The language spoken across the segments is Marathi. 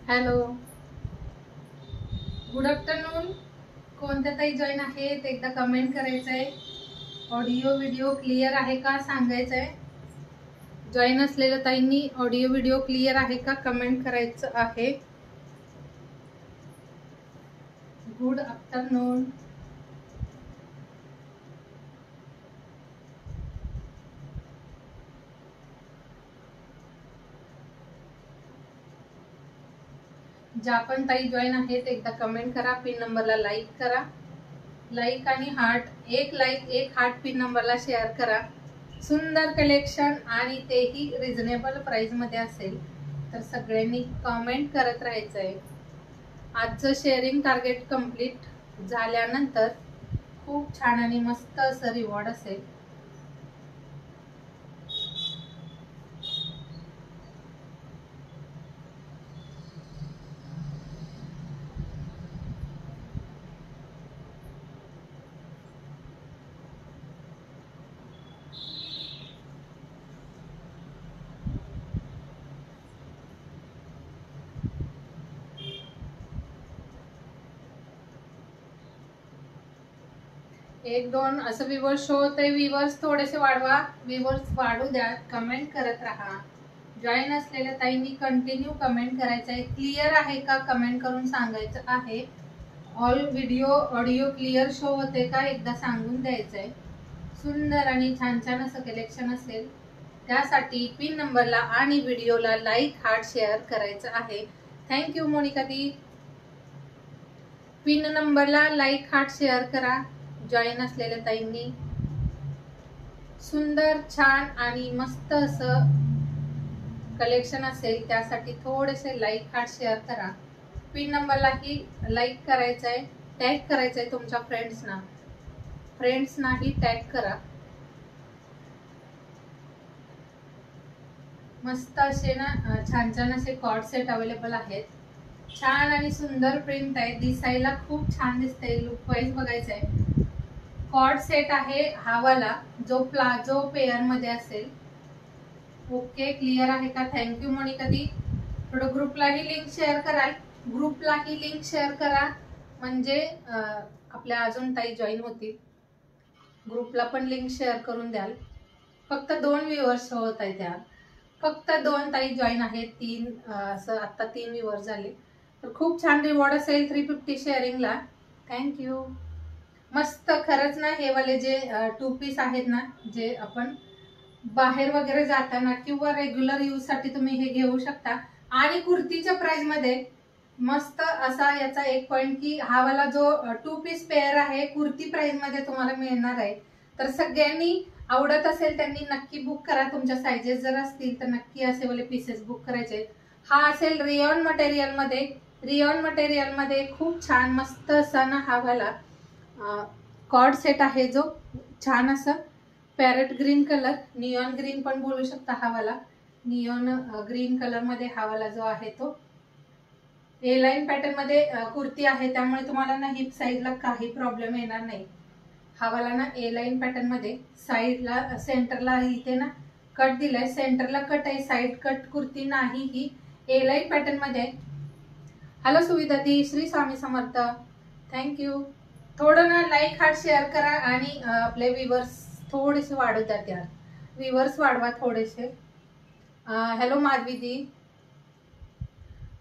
Hello, good afternoon. कोणत्या ताई जॉईन आहेत एकदा कमेंट करायचंय. ऑडिओ व्हिडिओ क्लिअर आहे का सांगायचंय. जॉईन असलेल्या ताईंनी ऑडिओ व्हिडिओ क्लिअर आहे का कमेंट करायचं आहे. Good afternoon. ज्या पण ताई जॉईन आहेत एकदा कमेंट करा. पिन नंबरला लाईक करा. लाईक आणि हार्ट, एक लाईक एक हार्ट पिन नंबरला शेअर करा. सुंदर कलेक्शन आणि तेही रिझनेबल प्राइस मध्ये असेल तर सगळ्यांनी कमेंट करत राहायचंय. आजचं शेअरिंग टार्गेट कंप्लीट झाल्यानंतर खूप छान आणि मस्त असं रिवॉर्ड असेल. एक दोन असं व्ह्यूअर्स शो होते. व्ह्यूअर्स थोडेसे वाढवा, व्ह्यूअर्स वाढू द्या. कमेंट करत राहा. जॉईन असलेल्या ताईंनी कंटिन्यू कमेंट करायचं आहे. क्लिअर आहे का कमेंट करून सांगायचं आहे. All video audio clear show होते का एकदा सांगून द्यायचं आहे. सुंदर आणि छान छान असं कलेक्शन असेल त्यासाठी पिन नंबरला आणि व्हिडिओला लाईक हार्ट शेअर करायचं आहे. थँक्यू मोनिका दी. पिन नंबरला लाईक हार्ट शेअर करा. जॉईन असलेल्या ताईंनी सुंदर छान आणि मस्त असं कलेक्शन असेल त्यासाठी थोडेसे लाईक हार्ट शेअर करा. पिन नंबरलाही लाईक करायचं आहे. टॅग करायचं आहे तुमच्या फ्रेंड्सनाही टॅग करा. मस्त असे ना छान छान असे कॉर्ड सेट अवेलेबल आहेत. छान आणि सुंदर प्रिंट आहे. दिसायला खूप छान दिसते. लुक वाईज बघायचं आहे. कॉर्ड सेट आहे हा वाला जो प्लाझो पेअर मध्ये असेल. ओके, क्लिअर आहे का. थँक्यू मोनिका दी. थोडं ग्रुपलाही लिंक शेअर कराल. ग्रुपलाही लिंक शेअर करा म्हणजे आपल्या अजून ताई जॉईन होतील. ग्रुपला पण लिंक शेअर करून द्याल. फक्त 2 व्ह्यूअर्स होत आहेत. त्या फक्त 2 ताई जॉईन आहेत. 3 असं आता 3 व्ह्यूअर्स झाले तर खूप छान रिवॉर्ड असेल 350 शेअरिंगला. थँक्यू. मस्त खरंच ना. हे वाले जे 2 पीस आहेत ना, जे आपण बाहेर वगैरे जाताना किंवा रेग्युलर यूज साठी तुम्ही हे घेऊ शकता. आणि कुर्तीच्या प्राइस मध्ये मस्त असा याचा एक पॉइंट की हा वाला जो 2 पीस पेअर आहे कुर्ती प्राइस मध्ये तुम्हाला मिळणार आहे. तर सगळ्यांनी आवडत असेल त्यांनी नक्की बुक करा. तुमच्या साइजेस जर असतील तर नक्की असे वाले पीसेस बुक करायचे. हा असेल रियॉन मटेरियल मध्ये. रियॉन मटेरियल मध्ये खूप छान मस्त असा ना हा वाला कॉर्ड सेट आहे जो छान असं parrot green colour, neon green पण बोलू शकता. हा वाला नियॉन ग्रीन कलर मध्ये हा वाला जो आहे तो ए लाईन पॅटर्न मध्ये कुर्ती आहे त्यामुळे तुम्हाला ना हिप साईडला काही प्रॉब्लेम येणार नाही. हा वाला ना ए लाईन पॅटर्न मध्ये साईडला सेंटरला इथे ना कट दिलाय. सेंटरला कट आहे, साईड कट कुर्ती नाही, ही ए लाईन पॅटर्न मध्ये. हॅलो सुविधा दी, श्री स्वामी समर्थ. थँक्यू. थोडं ना लाईक हार्ट शेअर करा आणि आपले व्ह्यूअर्स थोडेसे वाढू द्या. त्या व्ह्यूअर्स वाढवा थोडेसे. हॅलो माधवी दी.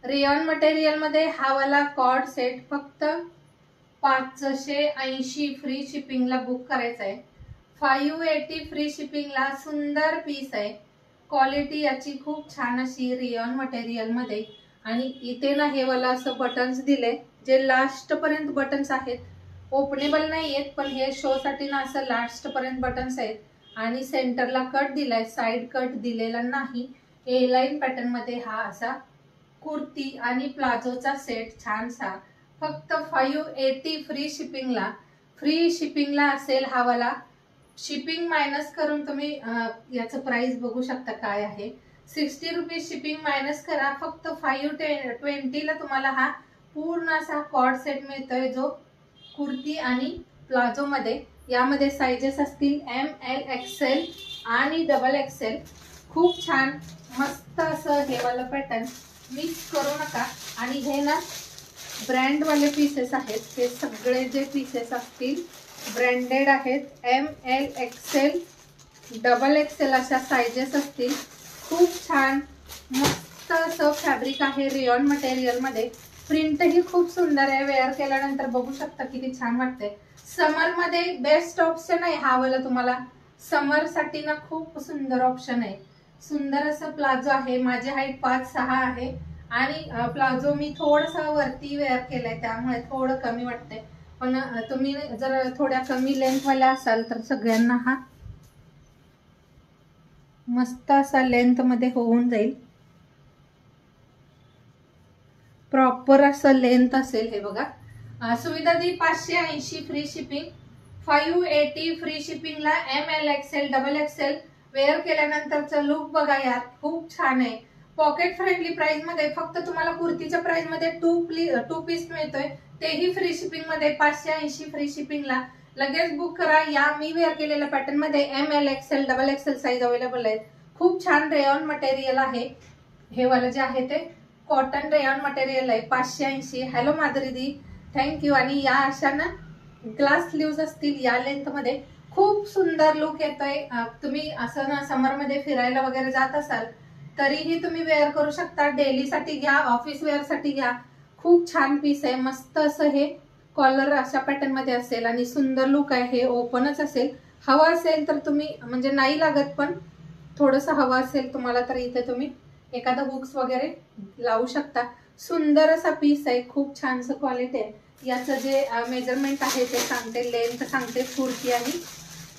रियॉन मटेरियल मध्ये हा वाला कॉर्ड सेट फक्त 580 फ्री शिपिंगला बुक करायचा आहे. 580 फ्री शिपिंगला. सुंदर पीस आहे. क्वालिटी याची खूप छान अशी रियॉन मटेरियल मध्ये. आणि इथे ना हे वाला असं बटन्स दिले जे लास्ट पर्यंत बटन्स आहेत. ओपनेबल नाही आहेत पण हे शो साठी ना असं लास्ट पर्यंत बटन्स आहेत. आणि सेंटरला कट दिलाय, साइड कट दिलेला नाही. ए लाईन पॅटर्न मध्ये हा असा कुर्ती आणि प्लाझोचा सेट छानसा फक्त 580 फ्री शिपिंगला. फ्री शिपिंगला असेल हा वाला. शिपिंग मायनस करून तुम्ही याचं प्राइस बघू शकता काय आहे. 60 रुपीज शिपिंग मायनस करा. फक्त 520 ला तुम्हाला हा पूर्ण असा कॉर्ड सेट मिळतोय जो कुर्ती आणि प्लाझो मध्ये. यामध्ये साइजेस असतील ML XL आणि XXL. खूप छान मस्त असं हे वाला पॅटर्न मिस करू नका। आणि हे ना ब्रँड वाले पीसेस आहेत, हे सगळे जे पीसेस असतील ब्रँडेड आहेत। ML XL XXL अशा साइजेस असतील। खूप छान मस्त असं फॅब्रिक आहे रेयॉन मटेरियल मध्ये। प्रिंट ही खूप सुंदर आहे, वेअर केल्यानंतर बघू शकता किती छान वाटते। समर मध्ये बेस्ट ऑप्शन आहे हा वाला तुम्हाला, समर साठी ना खूप सुंदर ऑप्शन आहे। सुंदर असं प्लाझो आहे, माझी हाईट 5'6" आहे आणि प्लाझो मी थोडसा वरती वेअर केलाय त्यामुळे थोडं कमी वाटतंय, पण तुम्ही जर थोड्या कमी लेंथ वाल्या असाल तर सगळ्यांना हा मस्त असा लेंथ मध्ये होऊन जाईल। प्रॉपर असं लेंथ असेल हे बघा। सुविधा दी 580 फ्री शिपिंग, 580 फ्री शिपिंगला ML XL XXL वेअर केल्यानंतरचं लुक बघा यार, खूप छान आहे। पॉकेट फ्रेंडली प्राइस मध्ये फक्त तुम्हाला कुर्तीच्या प्राइस मध्ये टू पीस मिळतोय, तेही फ्री शिपिंग मध्ये 580 फ्री शिपिंगला। लगेच बुक करा। या मी वेअर केलेल्या पॅटर्न मध्ये ML XL XXL size available आहेत। खूप छान रेयॉन मटेरियल आहे, हे वाला जे आहे ते कॉटन रेयॉन मटेरियल आहे। 580। हॅलो माधुरी दी, थँक्यू। आणि या अशा ना ग्लास स्लीव्ज असतील या लेंथ मध्ये, खूप सुंदर लुक येतोय। तुम्ही असं ना समर मध्ये फिरायला वगैरे जात असाल तरीही तुम्ही वेअर करू शकता, डेली साठी घ्या, ऑफिस वेअर साठी घ्या। खूप छान पीस आहे, मस्त असं हे कॉलर अशा पॅटर्न मध्ये असेल आणि सुंदर लुक आहे। हे ओपनच असेल, हवा असेल तर तुम्ही म्हणजे नाही लागत, पण थोडस हवा असेल तुम्हाला तर इथे तुम्ही एखादा हुक्स वगैरे लावू शकता। सुंदर असा पीस आहे, खूप छानसं क्वालिटी आहे। याचं जे मेजरमेंट आहे ते सांगते, लेंथ सांगते कुर्ती आणि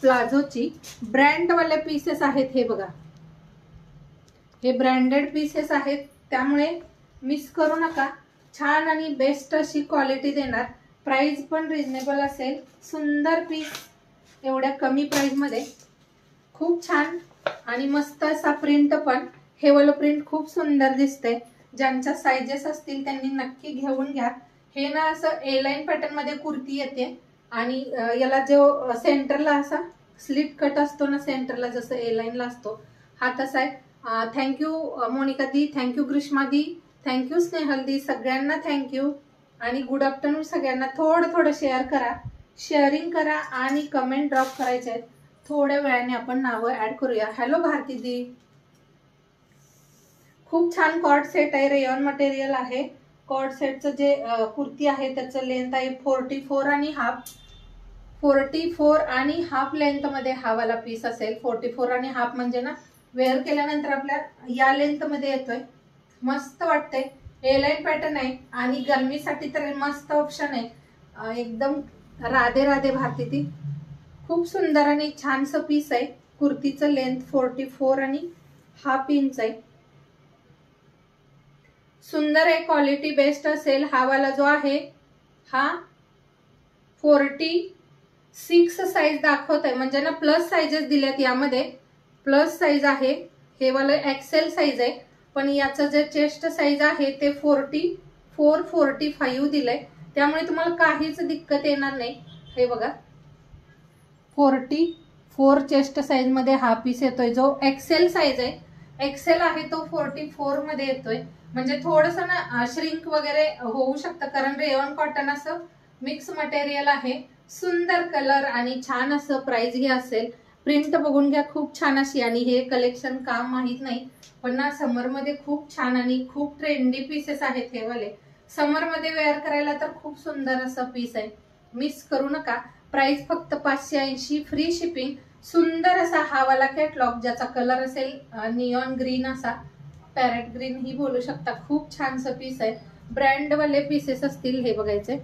प्लाझोची। ब्रँड वाले पीसेस आहेत हे बघा, हे ब्रँडेड पीसेस आहेत त्यामुळे मिस करू नका। छान आणि बेस्ट अशी क्वालिटी देणार, प्राइस पण रिजनेबल असेल। सुंदर पीस एवढ्या कमी प्राइस मध्ये, खूप छान आणि मस्त असा प्रिंट पण, हे वाला प्रिंट खूप सुंदर दिसते। ज्यांच्या साइजेस असतील त्यांनी नक्की घेऊन घ्या। हे ना असं ए लाईन पॅटर्न मध्ये कुर्ती येते आणि याला जो सेंटरला असा स्लिट कट असतो ना, सेंटरला जसं ए लाईनला असतो हा तसा आहे। थँक्यू मोनिका दी, थँक्यू ग्रीष्मा दी, थँक्यू स्नेहल दी, सगळ्यांना थँक्यू आणि गुड आफ्टरनून सगळ्यांना। थोडं शेअर करा, शेअरिंग करा आणि कमेंट ड्रॉप करायचे आहेत। थोड्या वेळाने आपण नावं ऍड करूया। हॅलो भारती दी, खूप छान कॉर्ड सेट आहे, रेयॉन मटेरियल आहे। कॉर्ड सेटचं जे कुर्ती आहे त्याचं लेंथ आहे 44 आणि हाफ, 44 आणि हाफ लेंथ मध्ये हा वाला पीस असेल। 44 आणि हाफ म्हणजे ना वेअर केल्यानंतर आपल्या या लेंथ मध्ये येतोय, मस्त वाटते। ए लाईन पॅटर्न आहे आणि गरमीसाठी तर मस्त ऑप्शन आहे। एकदम राधे राधे भारती ती, खूप सुंदर आणि छानसं पीस आहे। कुर्तीचं लेंथ 44 आणि हाफ इंच आहे। सुंदर आहे, क्वालिटी बेस्ट असेल। हा वाला जो आहे हा 46 साइज दाखवत आहे, म्हणजे ना प्लस साइजेस दिल्यात यामध्ये, प्लस साइज आहे। हे वाला एक्सेल साइज आहे, पण याचं जे चेस्ट साइज आहे ते 44 45 दिलंय, त्यामुळे तुम्हाला काहीच दिक्कत येणार नाही। हे बघा 44 चेस्ट साइज मध्ये हा पीस येतोय, जो एक्सेल साइज आहे। एक्सेल आहे तो 44 मध्ये येतोय, म्हणजे थोडस ना श्रिंक वगैरे होऊ शकतं, कारण रेयॉन कॉटन असं मिक्स मटेरियल आहे। सुंदर कलर आणि छान असं प्राइस घ्या असेल। प्रिंट बघून घ्या, खूप छान अशी। आणि हे कलेक्शन का माहित नाही, पण ना समर मध्ये खूप छान आणि खूप ट्रेंडी पीसेस आहेत हे वाले। समर मध्ये वेअर करायला तर खूप सुंदर असं पीस आहे, मिस करू नका। प्राइस फक्त 580 फ्री शिपिंग। सुंदर असा हा वाला कॅटलॉग, ज्याचा कलर असेल नियॉन ग्रीन असा, पॅरेट ग्रीन ही बोलू शकता। खूप छानसं पीस आहे, ब्रँड वाले पीसेस असतील हे बघायचे,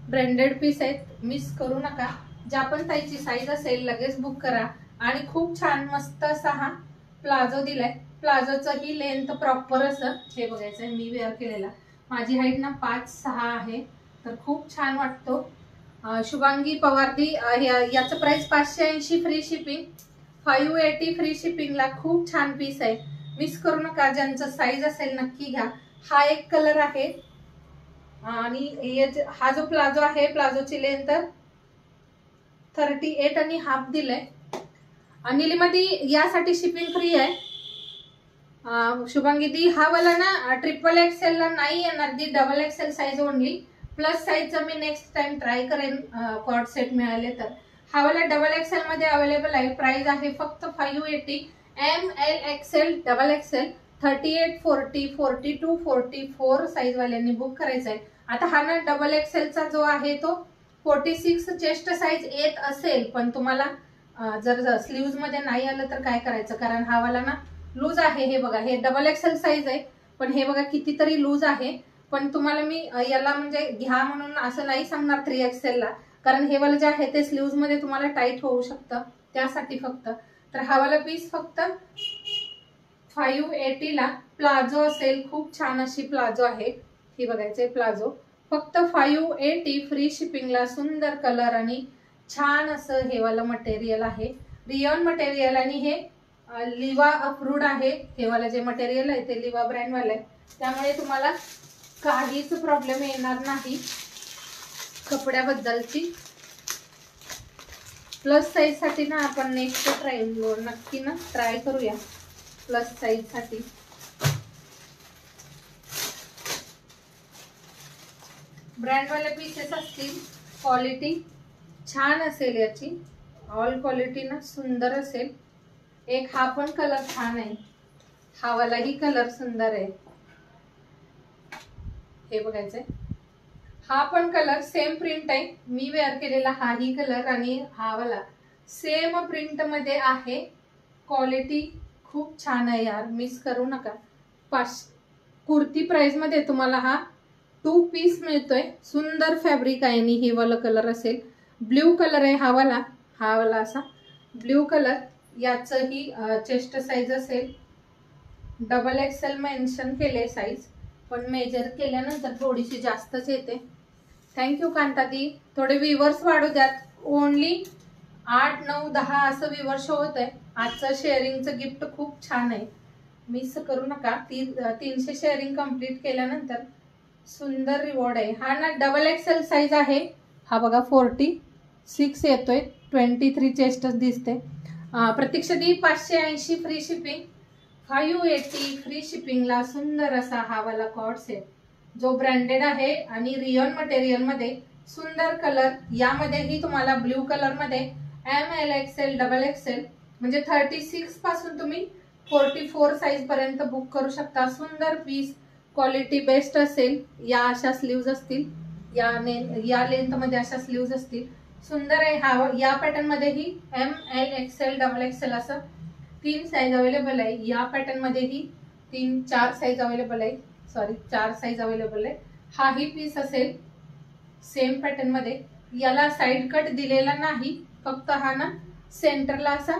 ब्रँडेड पीस आहेत, मिस करू नका। ज्या पण ताईची साईज असेल लगेच बुक करा। आणि खूप छान मस्त असा हा प्लाझो दिलाय, प्लाझोचं ही लेंथ प्रॉपर असं हे बघायचंय। मी वेअर केलेला, माझी हाईट ना 5'6" आहे, तर खूप छान वाटतो। शुभांगी पवारदी, याचं प्राइस 580 फ्री शिपिंग, 580 फ्री शिपिंगला। खूप छान पीस आहे, मिस करू नका। ज्यांचं साईज असेल नक्की घ्या। हा एक कलर आहे आणि हा जो प्लाझो आहे, प्लाझोची लेंथ 38 आणि हाफ दिलंय। निलिमादी यासाठी शिपिंग फ्री आहे, शुभांगी दी हा वाला ना ट्रिपल एक्सेल ला नाही येणार दी, double XL size only. Plus साईजचा मी नेक्स्ट टाइम ट्राय करेन कॉर्ड सेट मिळाले तर. हा वाला डबल एक्सेल मध्ये अवेलेबल आहे. प्राइस आहे फक्त 580. M L XL double XL 38, 40, 42, 44 size वाल्यांनी बुक करायचा आहे. आता हा ना डबल एक्सेलचा जो आहे तो 46 चेस्ट साईज येत असेल, पण तुम्हाला जर स्लीव्ज मध्ये नाही आलं तर काय करायचं, कारण हा वाला ना लूज आहे. हे बघा, हे डबल एक्सेल साईज आहे, पण हे बघा कितीतरी लूज आहे. पण तुम्हाला मी याला म्हणजे घ्या म्हणून असं नाही सांगणार 3 एक्सेल ला, कारण हे वाला जे आहे ते स्लीव्ज मध्ये तुम्हाला टाईट होऊ शकतं, त्यासाठी फक्त. तर हा वाला पीस फक्त 580 ला. प्लाझो असेल, खूप छान अशी प्लाझो आहे, ही बघायचे प्लाझो फक्त 580 फ्री शिपिंगला. सुंदर कलर आणि छान असं हे वाला मटेरियल आहे, रियॉन मटेरियल, आणि हे लिवा अप्रूव्ड आहे. हे वाला जे मटेरियल आहे ते लिवा ब्रँड वाला आहे, त्यामुळे तुम्हाला काहीच प्रॉब्लेम येणार नाही कपड्याबद्दलची. प्लस साईज साठी ना आपण नेक्स्ट नक्की ना ट्राय करूया प्लस साईज साठी. ब्रँड वाले पीसेस असतील, क्वालिटी छान असेल याची, ऑल क्वालिटी ना सुंदर असेल. एक हा पण कलर छान आहे, हा वालाही कलर सुंदर आहे, हे बघायचंय. हा पण कलर सेम प्रिंट आहे, मी वेअर केलेला हाही कलर आणि हा वाला सेम प्रिंट मध्ये आहे. क्वालिटी खूप छान आहे यार, मिस करू नका. कुर्ती प्राइस मध्ये तुम्हाला हा 2 पीस मिळतोय. सुंदर फॅब्रिक आहे आणि हे वाला कलर असेल, ब्ल्यू कलर आहे हा वाला असा ब्ल्यू कलर. याचंही चेस्ट साईज असेल, डबल एक्सेल मेन्शन केले साईज, पण मेजर केल्यानंतर थोडीशी जास्तच येते. थँक्यू कांतादी. थोडे व्ह्यूअर्स वाढू द्यात, ओनली 8, 9, 10 असं व्ह्यूअर शो होत आहे. आजचं शेअरिंगचं गिफ्ट खूप छान आहे, मिस करू नका. 300 शेअरिंग कंप्लीट केल्यानंतर सुंदर रिवॉर्ड आहे. हा ना डबल एक्सेल साईज आहे, हा बघा 46 येतोय, 23 चेस्टच दिसते. प्रतीक्षा दी 580 फ्री शिपिंग, 580 फ्री शिपिंगला. सुंदर असा हा वाला कॉर्ड सेट जो ब्रँडेड आहे आणि रियॉन मटेरियल मध्ये. सुंदर कलर, यामध्येही तुम्हाला ब्ल्यू कलर मध्ये M L XL double XL म्हणजे 36 पासून तुम्ही 44 साईज पर्यंत बुक करू शकता. सुंदर पीस, क्वालिटी बेस्ट असेल. या अशा स्लीव्ज असतील, या लेंथ मध्ये अशा स्लीव्ज असतील. सुंदर आहे हा. या पॅटर्न मध्येही M L XL double XL असं 3 साईज अवेलेबल आहे. या पॅटर्न मध्येही 4 साईज अवेलेबल आहे, 4 साईज अवेलेबल आहे. हाही पीस असेल सेम पॅटर्न मध्ये. याला साइड कट दिलेला नाही, फक्त हा ना सेंटरला असा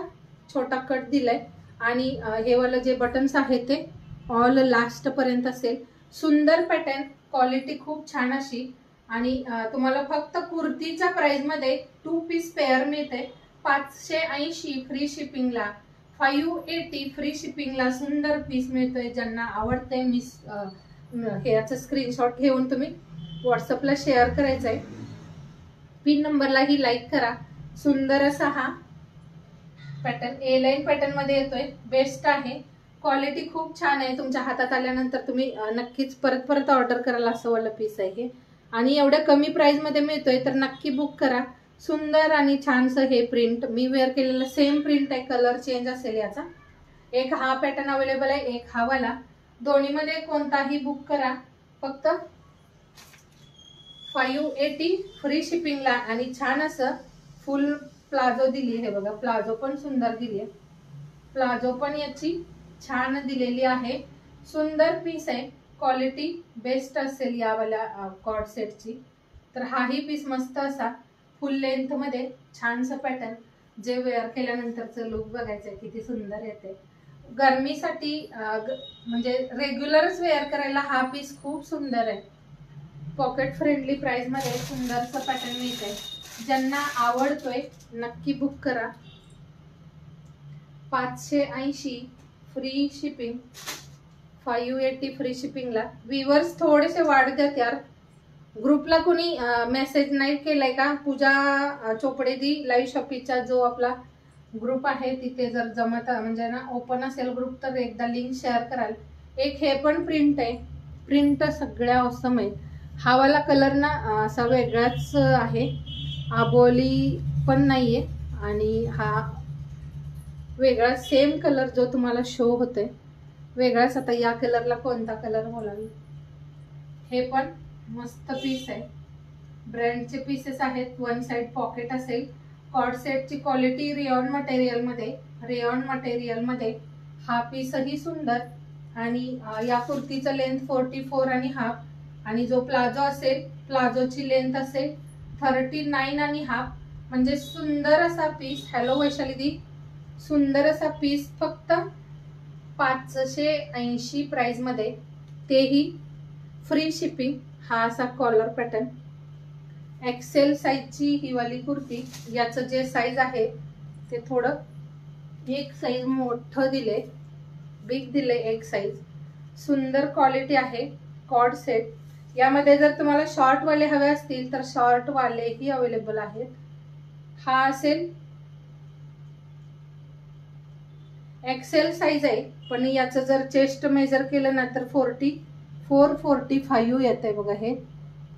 छोटा कट दिलाय, आणि हे वाला जे बटन्स आहेत ते ऑल लास्ट पर्यंत असेल. सुंदर पॅटर्न, क्वालिटी खूप छान अशी. आणि तुम्हाला फक्त कुर्तीच्या प्राइस मध्ये 2 पीस पेअर मिळते 580 फ्री शिपिंगला. 580 फ्री शिपिंगला सुंदर पीस मिळतोय. ज्यांना आवडतंय मिस हे याचा स्क्रीनशॉट घेऊन तुम्ही व्हॉट्सअपला शेअर करायचंय. पिन नंबरलाही लाईक करा. सुंदर असा हा पॅटर्न ए लाईन पॅटर्न मध्ये येतोय, बेस्ट आहे. क्वालिटी खूप छान आहे. तुमच्या हातात आल्यानंतर तुम्ही नक्कीच परत ऑर्डर कराल असं वाला पीस आहे हे, आणि एवढ्या कमी प्राइस मध्ये मिळतोय तर नक्की बुक करा. सुंदर आणि छानसं हे प्रिंट, मी वेअर केलेलं सेम प्रिंट आहे, कलर चेंज असेल याचा. एक हा पॅटर्न अवेलेबल आहे, एक हा वाला. दोन्ही मध्ये कोणताही बुक करा, फक्त 580 फ्री शिपिंगला. आणि छान असं फुल प्लाझो दिली, हे बघा प्लाझो पण सुंदर दिली आहे. प्लाझो पण याची छान दिलेली आहे. सुंदर पीस आहे, क्वालिटी बेस्ट असेल यावाल्या कॉर्ड सेटची. तर हाही पीस मस्त असा फुल लेंथ मध्ये छानसं पॅटर्न, जे वेअर केल्यानंतरचं लुक बघायचंय किती सुंदर येते. गरमीसाठी म्हणजे रेग्युलरच वेअर करायला हा पीस खूप सुंदर आहे. पॉकेट फ्रेंडली प्राइस मध्ये सुंदरसं पॅटर्न मिळतंय. ज्यांना आवडतोय नक्की बुक करा. 580 फ्री शिपिंग, 580 फ्री शिपिंगला. व्ह्यूअर्स थोडेसे वाढ द्यात यार. ग्रुपला कोणी मेसेज नाही केलाय का? पूजा चोपडे दी लाईव्ह शॉपिंगचा जो आपला ग्रुप आहे तिथे जर जमत म्हणजे ना ओपन असेल ग्रुप तर एकदा लिंक शेअर कराल. एक हे पण प्रिंट आहे, प्रिंट सगळ्या ऑसम आहे. हा वाला कलर ना असा वेगळाच आहे, आबोली पण नाहीये आणि हा वेगळा सेम कलर जो तुम्हाला शो होतोय वेगळाच. आता या कलरला कोणता कलर बोलाल. हे पण मस्त पीस आहे, ब्रँडचे पीसेस आहेत. वन साइड पॉकेट असेल. कॉर्ड सेटची क्वालिटी रेयॉन मटेरियल मध्ये हा पीसही सुंदर. आणि या कुर्तीचं लेंथ 44 आणि हाफ, आणि जो प्लाझो असेल प्लाझोची लेंथ असेल 39 आणि हाफ. म्हणजे सुंदर असा पीस. हॅलो वैशाली दी, सुंदर असा पीस फक्त 580 प्राइस मध्ये, तेही फ्री शिपिंग. हा असा कॉलर पॅटर्न, एक्सेल साईजची ही वाली कुर्ती. याचं जे साईज आहे ते थोडं एक साईज मोठं दिले, बिग दिले एक साईज. सुंदर क्वालिटी आहे. कॉर्ड सेट यामध्ये जर तुम्हाला शॉर्ट वाले हवे असतील तर शॉर्ट वालेही अवेलेबल आहेत. हा असेल एक्सेल साईज आहे, पण याचं जर चेस्ट मेजर केलं ना तर 44-45 येत आहे बघा. हे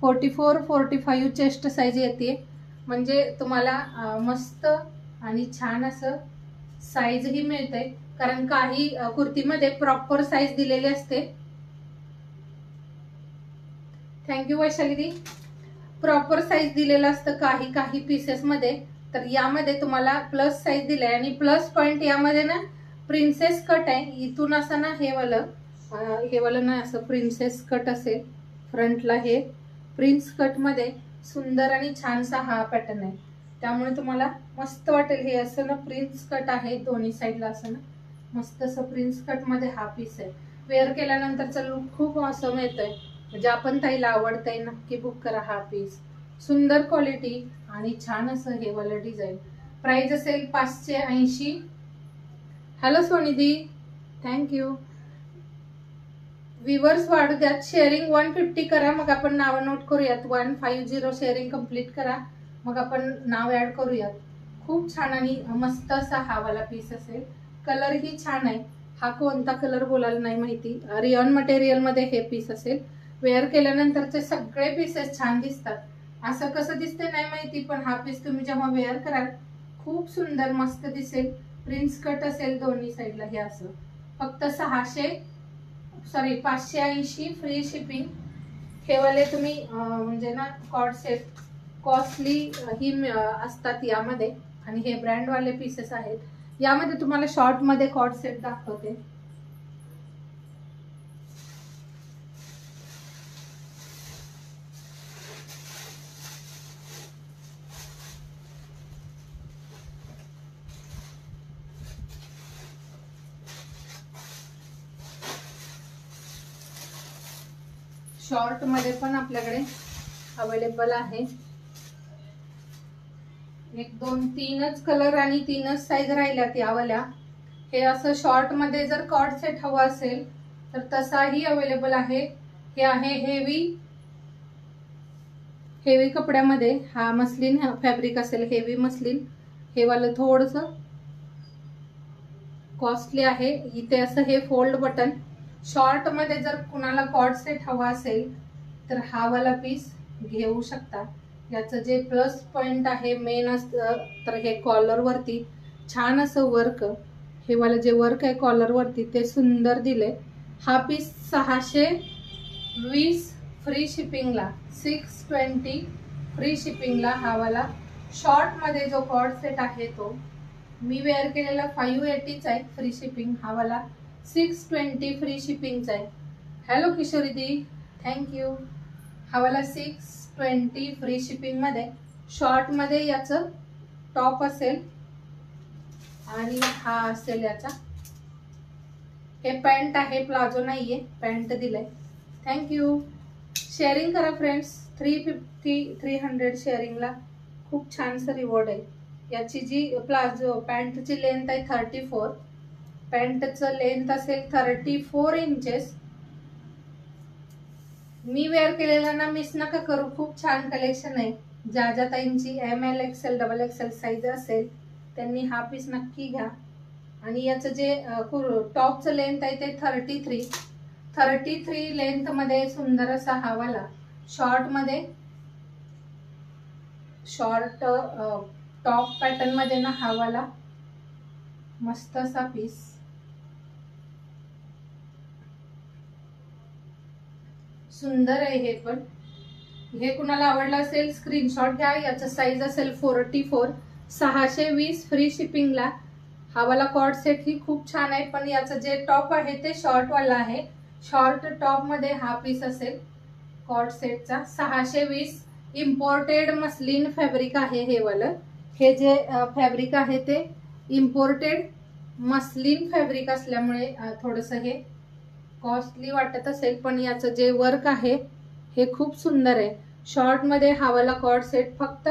44-45 चेस्ट साईज येते. म्हणजे तुम्हाला मस्त आणि छान असं साईजही मिळते, कारण काही कुर्तीमध्ये प्रॉपर साईज दिलेली असते. थँक्यू वैशाली दी. प्रॉपर साईज दिलेलं असतं काही काही पीसेस मध्ये, तर यामध्ये तुम्हाला प्लस साईज दिलाय. आणि प्लस पॉइंट यामध्ये ना प्रिन्सेस कट आहे. इथून असं ना हे वालं ना असं प्रिन्सेस कट असेल फ्रंटला. हे प्रिन्स कट मध्ये सुंदर आणि छानसा हा पॅटर्न आहे, त्यामुळे तुम्हाला मस्त वाटेल. हे असं ना प्रिन्स कट आहे दोन्ही साईडला, असं ना मस्त असं प्रिन्स कट मध्ये हा पीस आहे. वेअर केल्यानंतरचा लुक खूप ऑसम येतोय. म्हणजे आपण ताईला आवडतंय, नक्की बुक करा हा पीस. सुंदर क्वालिटी आणि छान असं हे वालं डिझाईन. प्राइस असेल 580. Hello सोनिदी, thank you. व्ह्यूअर्स वाढू द्यात. शेअरिंग 150 करा, मग आपण नाव नोट करूयात. 150 शेअरिंग कम्प्लीट करा, मग आपण नाव ऍड करूयात. खूप छान आणि मस्त असा हा वाला पीस असेल. कलर ही छान आहे. हा कोणता कलर बोलायला नाही माहिती. रेयॉन मटेरियल मध्ये हे पीस असेल. वेअर केल्यानंतरचे सगळे पीसेस छान दिसतात. असं कसं दिसते नाही माहिती, पण हा पीस तुम्ही जेव्हा वेअर कराल खूप सुंदर मस्त दिसेल. प्रिन्स कट असेल दोन्ही साईडला. हे असं फक्त 580 फ्री शिपिंग. हे वाले तुम्ही म्हणजे ना कॉर्ड सेट कॉस्टली ही असतात यामध्ये, आणि हे ब्रँड वाले पीसेस आहेत. यामध्ये तुम्हाला शॉर्ट मध्ये कॉर्ड सेट दाखवते. शॉर्ट मध्ये पण आपल्याकडे अवेलेबल आहे. 1 2 3च कलर आणि 3च साईज राहिल्यात यावाल्या. हे असं शॉर्ट मध्ये जर कॉर्ड सेट हवा असेल तर तसाही अवेलेबल आहे. हे आहे हेवी कपड्यामध्ये. हा मस्लिन फॅब्रिक असेल, हेवी मस्लिन. हे वालं थोडस कॉस्टली आहे. इथे असं हे फोल्ड बटन. शॉर्ट मध्ये जर कुणाला कॉर्ड सेट हवा असेल तर हा वाला पीस घेऊ शकता. याचं जे प्लस पॉइंट आहे मेन असतं तर हे कॉलर वरती छान असं वर्क. हे वाला जे वर्क आहे कॉलर वरती ते सुंदर दिले. हा पीस 620 फ्री शिपिंगला, 620 फ्री शिपिंगला. हा वाला शॉर्ट मध्ये जो कॉर्ड सेट आहे तो मी वेअर केलेला 580च आहे फ्री शिपिंग. हा वाला 620 फ्री शिपिंगचा आहे. हॅलो किशोरी दी, थँक्यू. हा वाला 620 फ्री शिपिंग मध्ये. शॉर्ट मध्ये याचं टॉप असेल आणि हा असेल याचा. हे पॅन्ट आहे, प्लाझो नाहीये, पॅन्ट दिलंय. थँक्यू. शेअरिंग करा फ्रेंड्स. 300 शेअरिंगला खूप छानसं रिवॉर्ड आहे. याची जी प्लाझो पॅन्टची लेंथ आहे 34. पॅन्टचं लेंथ असेल 34 इंचेस. मी वेअर केलेला ना मिस नका करू. खूप छान कलेक्शन आहे. ज्या ताईंची ML XL XXL साईज असेल त्यांनी हा पीस नक्की घ्या. आणि याचं जे टॉपचं लेंथ आहे ते 33 लेंथ मध्ये सुंदर असा हा वाला शॉर्ट मध्ये शॉर्ट टॉप पॅटर्न मध्ये ना हा वाला मस्त असा पीस. सुंदर आहे हे पण. हे कुणाला आवडलं असेल स्क्रीनशॉट घ्या. याचा साईज असेल 44, 620 फ्री शिपिंगला. हा वाला कॉर्ड सेट ही खूप छान आहे, पण याचं जे टॉप आहे ते शॉर्ट वाला आहे. शॉर्ट टॉप मध्ये हा पीस असेल कॉर्ड सेटचा. 620 इम्पोर्टेड मस्लिन फॅब्रिक आहे हे वालं. हे जे फॅब्रिक आहे ते इम्पोर्टेड मस्लिन फॅब्रिक असल्यामुळे थोडंसं हे कॉस्टली वाटत असेल, पण याचं जे वर्क आहे हे खूप सुंदर आहे. शॉर्ट मध्ये हा वाला कॉर्ड सेट फक्त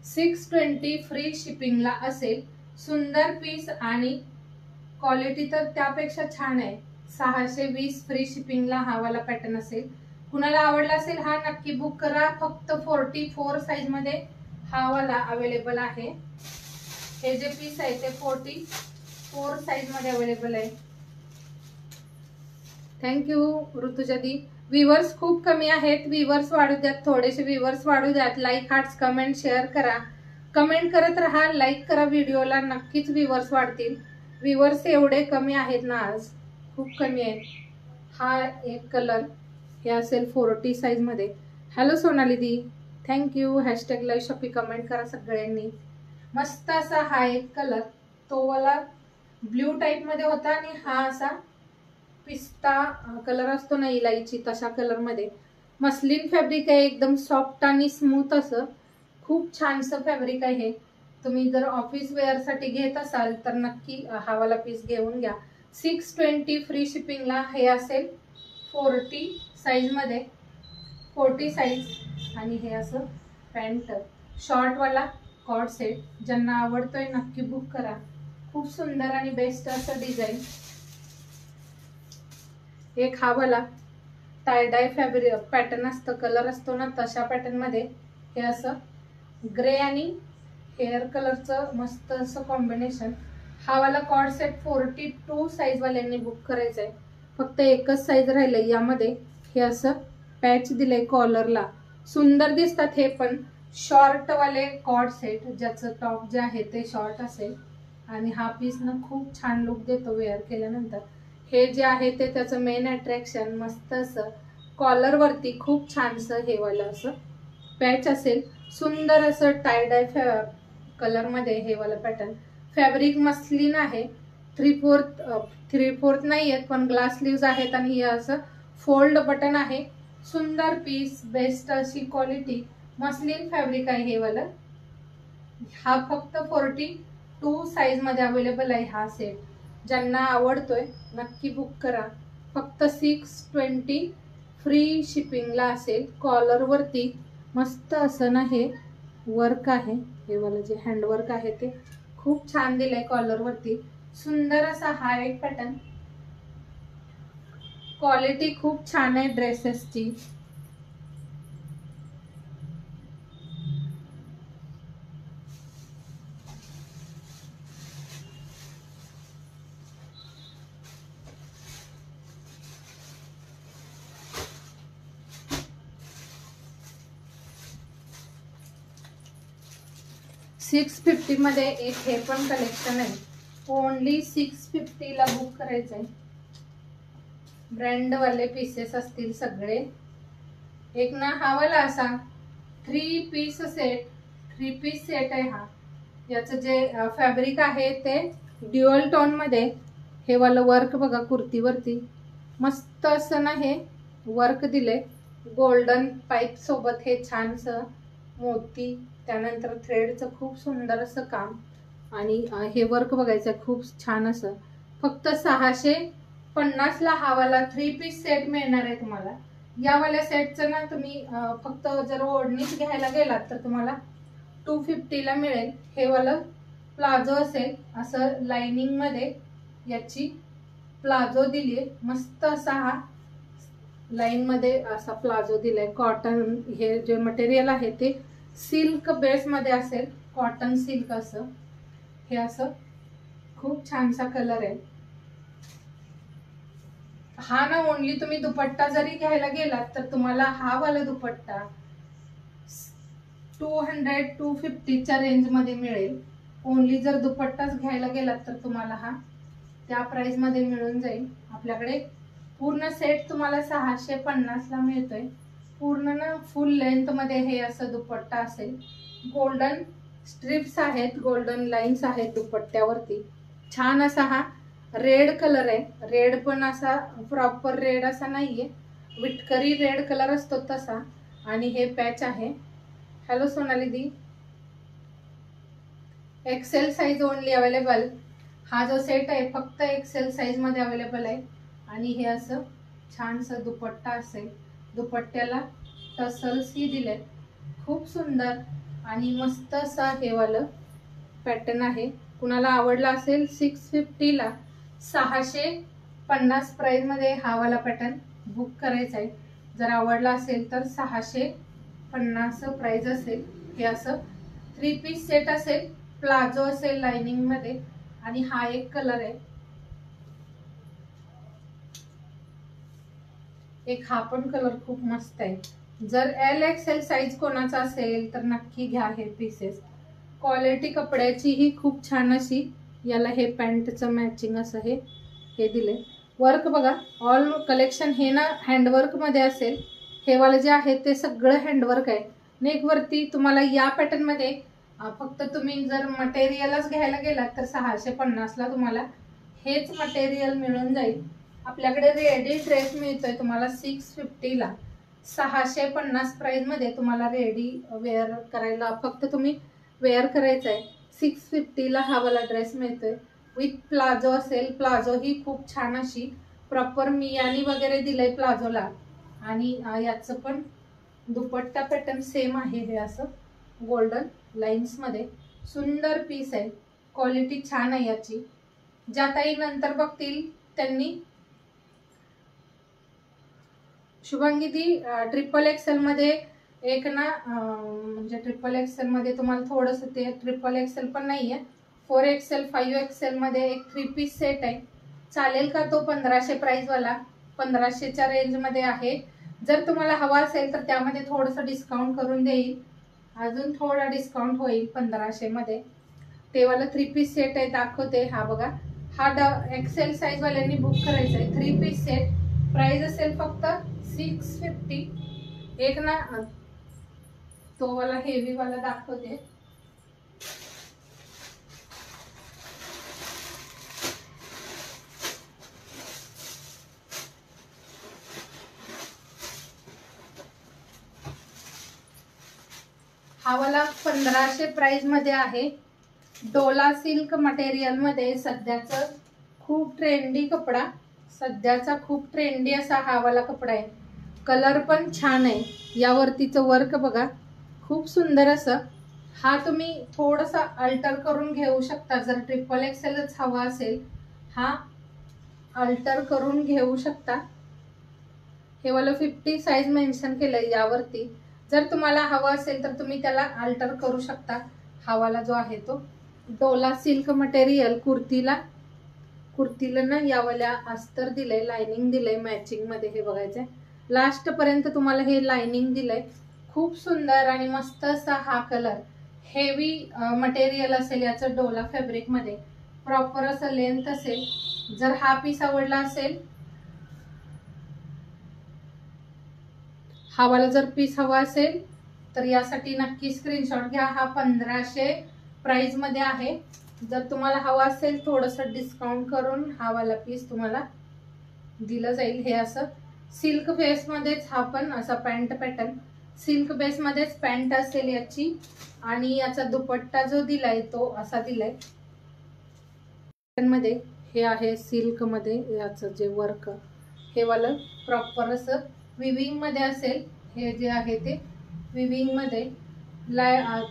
620 फ्री शिपिंगला असेल. सुंदर पीस आणि क्वालिटी तर त्यापेक्षा छान आहे. 620 फ्री शिपिंगला हा वाला पॅटर्न असेल. कुणाला आवडला असेल हा नक्की बुक करा. फक्त 44 साइज मध्ये हा वाला अवेलेबल आहे. हे जे पीस आहे ते 44 साइज मध्ये अवेलेबल आहे. थँक्यू ऋतुजा दी. व्ह्यूअर्स खूप कमी आहेत. व्ह्यूअर्स वाढू द्यात, थोडेसे व्ह्यूअर्स वाढू द्यात. लाईक, हार्ट्स, कमेंट, शेअर करा. कमेंट करत राहा, लाईक करा व्हिडिओला, नक्कीच व्ह्यूअर्स वाढतील. व्ह्यूअर्स एवढे कमी आहेत ना आज, खूप कमी आहेत. हा एक कलर हे असेल 40 साइज मध्ये. हॅलो सोनाली दी, thank you. Hashtag live shoppy comment करा सगळ्यांनी. मस्त असा हा एक कलर, तो वाला ब्ल्यू टाइप मध्ये होता आणि हा असा पिस्ता कलर असतो ना इलायची, तशा कलर मध्ये. मस्लिन फॅब्रिक आहे, एकदम सॉफ्ट आणि स्मूथ असं. खूप छानसं फॅब्रिक आहे. तुम्ही जर ऑफिस वेअर साठी घेत असाल तर नक्की हा वाला पीस घेऊन घ्या. 620 फ्री शिपिंगला हे असेल 40 साइज मध्ये, 40 साइज. आणि हे असं पॅन्ट शॉर्ट वाला कॉर्ड सेट. ज्यांना आवडतोय नक्की बुक करा. खूप सुंदर आणि बेस्ट असं डिझाईन. एक हा वाला टाय डाय फॅब्रिक पॅटर्न असतं, कलर असतो ना तशा पॅटर्न मध्ये हे असं ग्रे आणि हेअर कलरचं मस्त असं कॉम्बिनेशन. हा वाला कॉर्ड सेट 42 साइज वाल्यांनी बुक करायचा आहे. फक्त एकच साइज राहिलंय यामध्ये. हे असं पॅच दिलंय कॉलरला, सुंदर दिसतात हे पण. शॉर्ट वाले कॉर्ड सेट ज्याचं टॉप जे आहे ते शॉर्ट असेल आणि हा पीस ना खूप छान लुक देतो वेअर केल्यानंतर. हे जे आहे ते त्याचं मेन अट्रॅक्शन. मस्त असं कॉलर वरती खूप छानसं हे वाला असं पॅच असेल. सुंदर असं टाय डाय कलर मध्ये हे वाला पॅटर्न. फॅब्रिक मस्लिन आहे. 3/4 नाही आहेत, पण ग्लास स्लीव्ज आहेत. आणि हे असं फोल्ड बटन आहे. सुंदर पीस, बेस्ट अशी क्वालिटी. मस्लिन फॅब्रिक आहे हे वाला. हा फक्त 42 साइज मध्ये अवेलेबल आहे हा सेट. ज्यांना आवडतोय नक्की बुक करा. फक्त 620 फ्री शिपिंगला असेल. कॉलर वरती मस्त असं ना हे वर्क आहे. हे वाला जे हँडवर्क आहे ते खूप छान दिलंय कॉलर वरती. सुंदर असा हा एक पॅटर्न. क्वालिटी खूप छान आहे ड्रेसेसची. $650 मध्ये एक हे पण कलेक्शन आहे. ओनली 650 ला बुक करायचंय. ब्रँड वाले पीसेस असतील सगळे. एक ना हा वाला असा 3 पीस सेट आहे हा. याचं जे फॅब्रिक आहे ते ड्युअल टोन मध्ये. हे वाला वर्क बघा कुर्तीवरती मस्त असं ना हे वर्क दिले. गोल्डन पाईप सोबत हे छानसं मोती, त्यानंतर थ्रेडचं खूप सुंदर असं काम. आणि हे वर्क बघायचं खूप छान असं. फक्त 650 ला हा वाला 3 पीस सेट मिळणार आहे तुम्हाला. या वाल्या सेटचं ना तुम्ही फक्त जर ओढणीच घ्यायला गेलात तर तुम्हाला 250 ला मिळेल. हे वाला प्लाझो असेल असं लाइनिंग मध्ये याची प्लाझो दिलीये. मस्त असा हा लाईन मध्ये असा प्लाझो दिलाय. कॉटन हे जे मटेरियल आहे ते सिल्क बेस मध्ये असेल, कॉटन सिल्क असं. हे असं खूप छानसा कलर आहे हा ना. ओनली तुम्ही दुपट्टा जरी घ्यायला गेलात तर तुम्हाला हा वाला दुपट्टा 200-250 रेंज मध्ये मिळेल. ओनली जर दुपट्टाच घ्यायला गेलात तर तुम्हाला हा त्या प्राइस मध्ये मिळून जाईल. आपल्याकडे पूर्ण सेट तुम्हाला 650 ला मिळतोय. पूर्ण ना फुल लेंथ मध्ये हे असं दुपट्टा असेल. गोल्डन स्ट्रिप्स आहेत, गोल्डन लाईन्स आहेत दुपट्ट्यावरती. छान असा हा रेड कलर आहे. रेड पण असा प्रॉपर रेड असा नाहीये, विटकरी रेड कलर असतो तसा. आणि हे पॅच आहे. हॅलो सोनाली दी, एक्सेल साइज ओनली अवेलेबल. हा जो सेट आहे फक्त एक्सेल साइज मध्ये अवेलेबल आहे. आणि हे असं छानसा दुपट्टा असेल. दुपट्ट्याला टसल्स ही दिले, खूप सुंदर आणि मस्त असा हे वालं पॅटर्न आहे. कुणाला आवडला असेल 650 ला 650 प्राइस मध्ये हा वाला पॅटर्न बुक करायचा आहे. जर आवडला असेल तर 650 प्राइस असेल. हे असं 3 पीस सेट असेल, प्लाझो असेल लाइनिंग मध्ये. आणि हा एक कलर आहे, एक हा पण कलर खूप मस्त आहे. जर LXL साइज कोणाचा असेल तर नक्की घ्या हे पीसेस. क्वालिटी कपड्याची ही खूप छान अशी. याला हे पॅन्टचं मॅचिंग असं हे दिले. वर्क बघा, ऑल कलेक्शन हे ना हँडवर्क मध्ये असेल. हे वाले जे आहे ते सगळं हँडवर्क आहे. नेक वरती तुम्हाला या पॅटर्न मध्ये फक्त तुम्ही जर मटेरियलच घ्यायला गेलात तर 650 ला तुम्हाला हेच मटेरियल मिळून जाईल. आपल्याकडे रेडी ड्रेस मिळतोय तुम्हाला 650 ला. 650 प्राइस मध्ये तुम्हाला रेडी वेअर करायला फक्त तुम्ही वेअर करायचं आहे. 650 ला हा वाला ड्रेस मिळतोय विथ प्लाझो असेल. प्लाझो ही खूप छान अशी प्रॉपर मियानी वगैरे दिलंय प्लाझोला. आणि याचं पण दुपट्टा पॅटर्न सेम आहे. हे असं गोल्डन लाईन्स मध्ये सुंदर पीस आहे. क्वालिटी छान आहे याची. ज्या ताई नंतर बघतील त्यांनी शुभांगी दी XXL मध्ये एक ना म्हणजे XXL मध्ये तुम्हाला थोडस ते XXL पण नाहीये, 4XL 5XL मध्ये एक 3 पीस सेट आहे. चालेल का तो 1500 प्राइस वाला? 1500च्या रेंज मध्ये आहे. जर तुम्हाला हवा असेल तर त्यामध्ये थोडस डिस्काउंट करून देईल, अजून थोडा डिस्काउंट होईल 1500 मध्ये. ते वाला 3 पीस सेट आहे, दाखवते. हा बघा, हा XL साइज वाल्यांनी बुक करायचा आहे. 3 पीस सेट प्राइस असेल फक्त 650. एक ना तो वाला हेवी वाला दाखवते. हा वाला 1500 प्राइस मध्ये आहे. डोला सिल्क मटेरियल मध्ये सध्याचं खूप ट्रेंडी कपडा, सध्याचा खूप ट्रेंडी असा हा वाला कपडा आहे. कलर पण छान आहे. यावरतीचं वर्क बघा, खूप सुंदर असं. हा तुम्ही थोडासा अल्टर करून घेऊ शकता. जर XXLच हवा असेल हा अल्टर करून घेऊ शकता. हे वाला 50 साइज मेन्शन केलंय यावरती. जर तुम्हाला हवा असेल तर तुम्ही त्याला अल्टर करू शकता. हा वाला जो आहे तो डोला सिल्क मटेरियल. कुर्तीला ना यावाल्या अस्तर दिलंय, लाइनिंग दिलंय मॅचिंग मध्ये. हे बघायचंय लास्ट पर्यंत तुम्हाला हे लाइनिंग दिलंय. खूप सुंदर आणि मस्त असा हा कलर. हेवी मटेरियल असेल याचं, डोला फॅब्रिक मध्ये प्रॉपर असं लेंथ असेल. जर हा पीस आवडला असेल, हा वाला जर पीस हवा असेल तर यासाठी नक्की स्क्रीनशॉट घ्या. हा 1500 प्राइस मध्ये आहे. जर तुम्हाला हवा असेल थोडस डिस्काउंट करून हा वाला पीस तुम्हाला दिलं जाईल. हे असं सिल्क बेस मध्येच हा पण असा पॅन्ट पॅटर्न, सिल्क बेस मध्येच पॅन्ट असेल याची. आणि याचा दुपट्टा जो दिलाय तो असा दिलाय मध्ये. हे आहे सिल्क मध्ये याचं जे वर्क, हे वाला प्रॉपर असं विविंग मध्ये असेल. हे जे आहे ते विविंग मध्ये.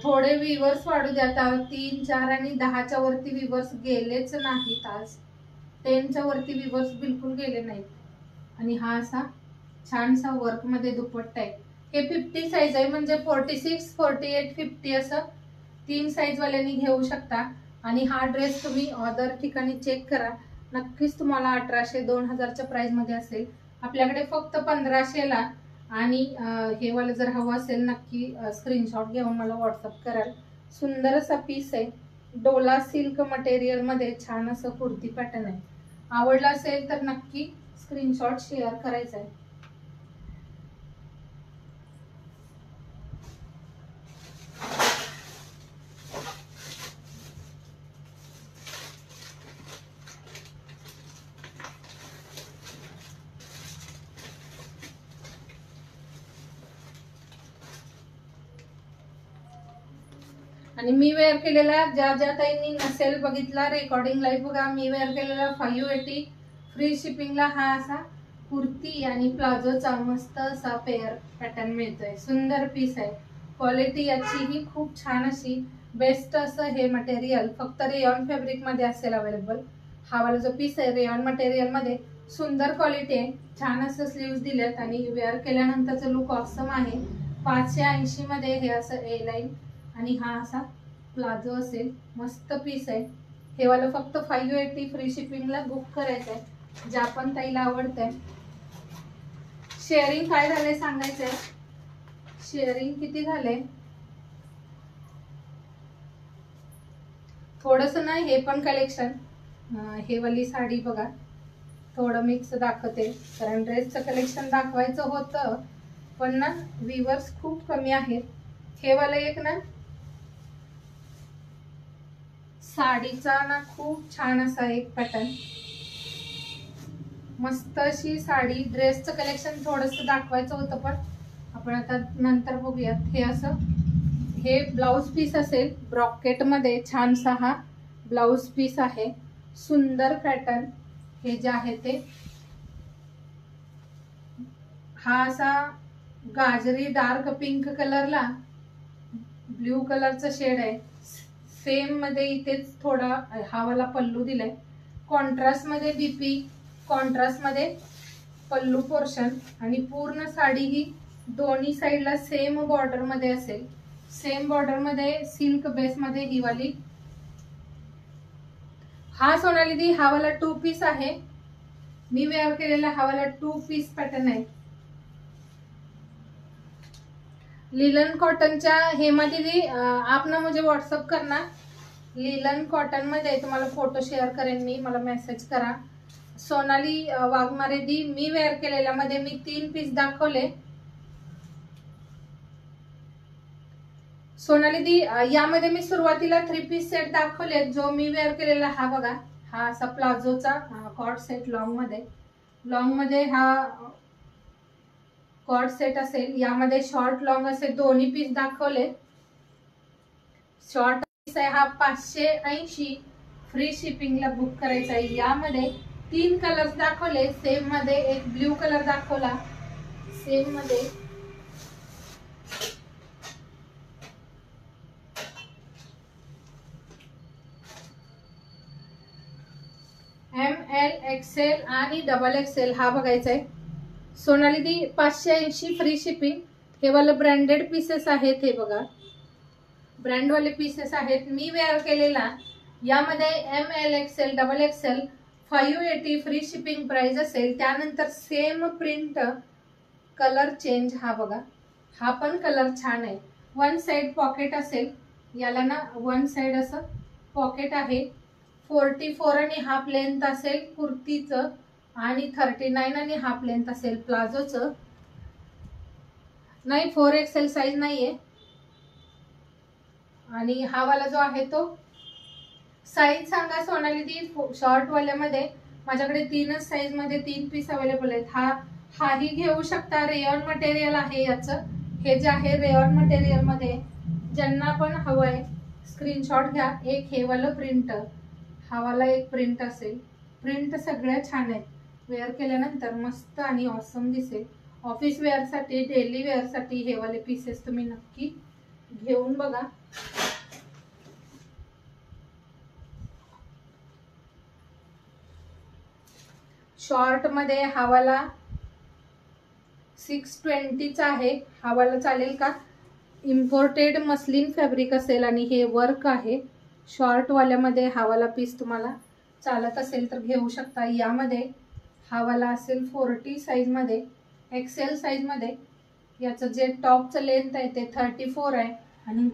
थोडे विवर्स वाढू द्या. 3, 4 आणि 10च्या वरती विवर्स गेलेच नाहीत आज. 10च्या वरती विवर्स बिलकुल गेले नाहीत. आणि हा असा छानसा वर्क मध्ये दुपट्टा आहे. हे 50 साइज आहे, म्हणजे 46, 48, 50 असं 3 साइज वाल्यांनी घेऊ शकता. आणि हा ड्रेस तुम्ही अदर ठिकाणी चेक करा, नक्कीच तुम्हाला 1800-2000च्या प्राइसमध्ये असेल. आपल्याकडे फक्त 1500ला. आणि हे वाला जर हवं असेल नक्की स्क्रीनशॉट घेऊन मला व्हॉट्सअप कराल. सुंदर असा पीस आहे. डोला सिल्क मटेरियल मध्ये छान असं कुर्ती पॅटर्न आहे. आवडला असेल तर नक्की स्क्रीनशॉट शेअर करायचा आहे. आणि मी वेअर केलेला, ज्या ज्या ताईंनी नसेल बघितला रेकॉर्डिंग लाईव्ह बघा, मी वेअर केलेला 580 फ्री शिपिंगला हा असा कुर्ती आणि प्लाझोचा मस्त असा पेअर पॅटर्न मिळतोय. सुंदर पीस आहे. क्वालिटी याची ही खूप छान अशी बेस्ट असं हे मटेरियल फक्त रेयॉन फॅब्रिक मध्ये असेल अवेलेबल. हा वाला जो पीस आहे रेयॉन मटेरियल मध्ये सुंदर क्वालिटी आहे. छान असं स्लीव्स दिलेत आणि वेअर केल्यानंतरचं लुक ऑसम आहे. 580 मध्ये हे असं ए लाईन आणि हा असा प्लाझो असेल. मस्त पीस आहे. हे वाला फक्त 580 फ्री शिपिंगला बुक करायचंय. ज्या पण ताईला आवडतंय. शेअरिंग काय झालंय सांगायचंय. शेअरिंग किती झाले थोडस ना. हे पण कलेक्शन, हे वाली साडी बघा थोडं मिक्स दाखवते कारण ड्रेसचं कलेक्शन दाखवायचं होतं पण ना व्ह्यूअर्स खूप कमी आहेत. हे वाला एक ना साडीचा ना खूप छान असा एक पॅटर्न, मस्त अशी साडी. ड्रेसचं कलेक्शन थोडस दाखवायचं होतं पण आपण आता नंतर बघूयात. हे असं हे ब्लाउज पीस असेल ब्रॉकेट मध्ये. छानसा हा ब्लाउज पीस आहे. सुंदर पॅटर्न. हे जे आहे ते हा असा गाजरी डार्क पिंक कलरला ब्ल्यू कलरचा शेड आहे. सेम मध्ये इथेच थोडा हा वाला पल्लू दिलाय. कॉन्ट्रास्ट मध्ये बीपी, कॉन्ट्रास्ट मध्ये पल्लू पोर्शन आणि पूर्ण साडी ही दोन्ही साइडला सेम बॉर्डर मध्ये असेल. सेम बॉर्डर मध्ये सिल्क बेस मध्ये ही वाली. हा सोनाली दी हा वाला 2 पीस आहे. मी वेअर केलेला हा वाला 2 पीस पॅटर्न आहे. लिलन कॉटनच्या हेमा दीदी आप ना मुझे व्हाट्सअप करना. लिलन कॉटन मध्ये तुम्हाला फोटो शेअर करेन मी, मला मेसेज करा. सोनाली वाघमारे दी मी वेअर केलेल्या मध्ये मी 3 पीस दाखवले. सोनाली दी यामध्ये मी सुरुवातीला 3 पीस सेट दाखवले. जो मी वेअर केलेला हा बघा, हा असा प्लाझोचा कॉर्ड सेट लॉंग मध्ये हा कॉर्ड सेट असेल. यामध्ये शॉर्ट लॉंग असे दोन्ही पीस दाखवले. शॉर्ट पीस आहे हा 580 फ्री शिपिंगला बुक करायचा आहे. यामध्ये 3 कलर्स दाखवले. सेम मध्ये एक ब्ल्यू कलर दाखवला. सेम मध्ये ML XL आणि डबल XL हा बघायचा आहे. सोनाली दी 580 फ्री शिपिंग. हे वाले ब्रँडेड पीसेस आहेत. हे बघा ब्रँड वाले पीसेस आहेत. मी वेअर केलेला यामध्ये ML XL double XL 580 free shipping price असेल. त्यानंतर सेम प्रिंट कलर चेंज हा बघा, हा पण कलर छान आहे. 1 साइड पॉकेट असेल. याला ना 1 साइड असं पॉकेट आहे. 44 आणि हाफ लेंथ असेल कुर्तीचं आणि 39 आणि हाफ लेंथ असेल प्लाझोचं. नाही 4XL साइज नाहीये. आणि हा वाला जो आहे तो साइज सांगा सोनाली दी. शॉर्ट वाल्यामध्ये माझ्याकडे 3च साइज मध्ये 3 पीस अवेलेबल आहेत. हाही घेऊ शकता. रेयॉन मटेरियल आहे याचं. हे जे आहे रेयॉन मटेरियल मध्ये. ज्यांना पण हवंय स्क्रीनशॉट घ्या. एक हे वाला प्रिंट, हा वाला एक प्रिंट असेल. प्रिंट सगळ्या छान आहेत. वेअर केल्यानंतर मस्त आणि ऑसम दिसेल. ऑफिस वेअर साठी, डेली वेअर साठी हे वाले पीसेस तुम्ही नक्की घेऊन बघा. शॉर्ट मध्ये हा वाला 620 चा आहे. हा वाला चालेल का? इम्पोर्टेड मस्लिन फॅब्रिक असेल आणि हे वर्क आहे. शॉर्टवाल्यामध्ये हा वाला पीस तुम्हाला चालत असेल तर घेऊ शकता. यामध्ये हा वाला असेल 40 साईजमध्ये, एक्सेल साईजमध्ये. याचं जे टॉपचं लेंथ आहे ते 34 आहे आणि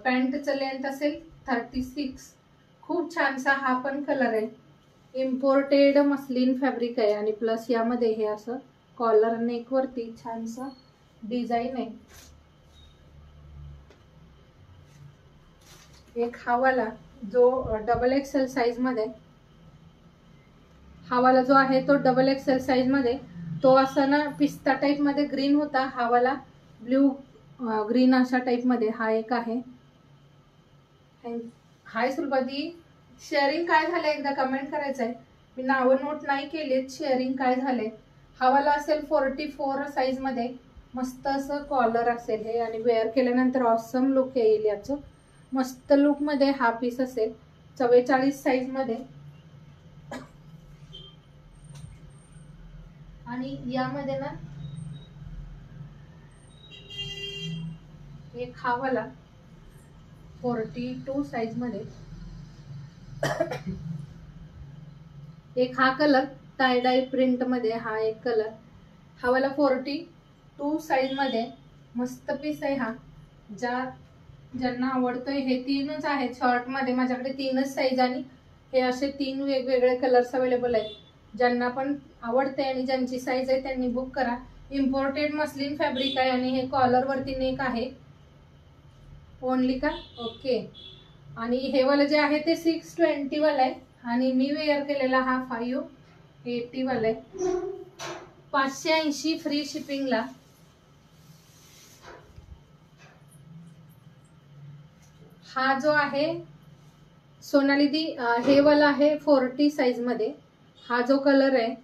पॅन्टचं लेंथ असेल 36. खूप छानसा हा पण कलर आहे. इम्पोर्टेड मस्लिन फॅब्रिक आहे आणि प्लस यामध्ये हे असं कॉलर नेकवरती छानसा डिझाईन आहे. एक हा वाला जो डबल एक्सेल साईज मध्ये, हा वाला जो आहे तो डबल एक्सेल साईज मध्ये, तो असा ना पिस्ता टाइप मध्ये ग्रीन होता. हा वाला ब्ल्यू ग्रीन अशा टाइप मध्ये हा एक आहे. हाय सुलभादी, शेअरिंग काय झालंय एकदा कमेंट करायचंय. मी नावं नोट नाही केलीत, शेअरिंग काय झाले. हा वाला असेल 44 साईज मध्ये. मस्त असं कॉलर असेल हे आणि वेअर केल्यानंतर ऑसम लुक येईल याचं. मस्त लुक मध्ये हा पीस असेल 44 साईज मध्ये. आणि यामध्ये ना एक हा वाला 42 साईज मध्ये, एक हा कलर टाय डाय प्रिंट मध्ये, हा एक कलर. हा वाला 42 साईज मध्ये मस्त पीस आहे हा. ज्यांना आवडतोय हे तीनच आहेत शॉर्ट मध्ये, माझ्याकडे 3च साईज आणि हे असे 3 वेगवेगळे कलर्स अवेलेबल आहेत. ज्यांना पण आवडते आणि ज्यांची साईज आहे त्यांनी बुक करा. इम्पोर्टेड मस्लिन फॅब्रिक आहे आणि हे कॉलर वरती नेक आहे. ओनली का? ओके. आणि हे वाला जे आहे ते 620 वाला आहे आणि मी वेअर केलेला हा 580 वाला आहे. 580 फ्री शिपिंगला. हा जो आहे सोनाली दी, हे वाला आहे 40 साईज मध्ये. हा जो कलर आहे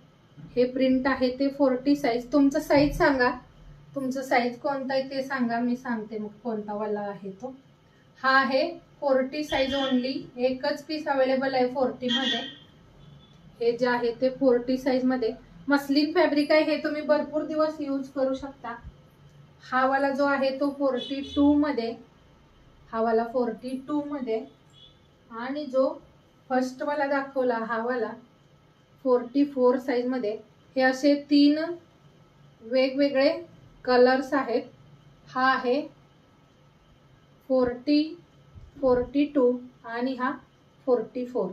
हे प्रिंट आहे ते 40 साईज. तुमचं साईज सांगा, तुमचं साईज कोणता आहे ते सांगा, मी सांगते मग कोणता वाला आहे तो. हा आहे 40 साईज ओनली. एकच पीस अवेलेबल आहे 40 मध्ये. हे जे आहे ते 40 साईज मध्ये मस्लिन फॅब्रिक आहे. हे तुम्ही भरपूर दिवस यूज करू शकता. हा वाला जो आहे तो 42 मध्ये, हा वाला 42 मध्ये. आणि जो फर्स्ट वाला दाखवला हा वाला 44 साईज मध्ये. हे असे 3 वेगवेगळे कलर्स आहेत. हा आहे 40, 42 आणि हा 44.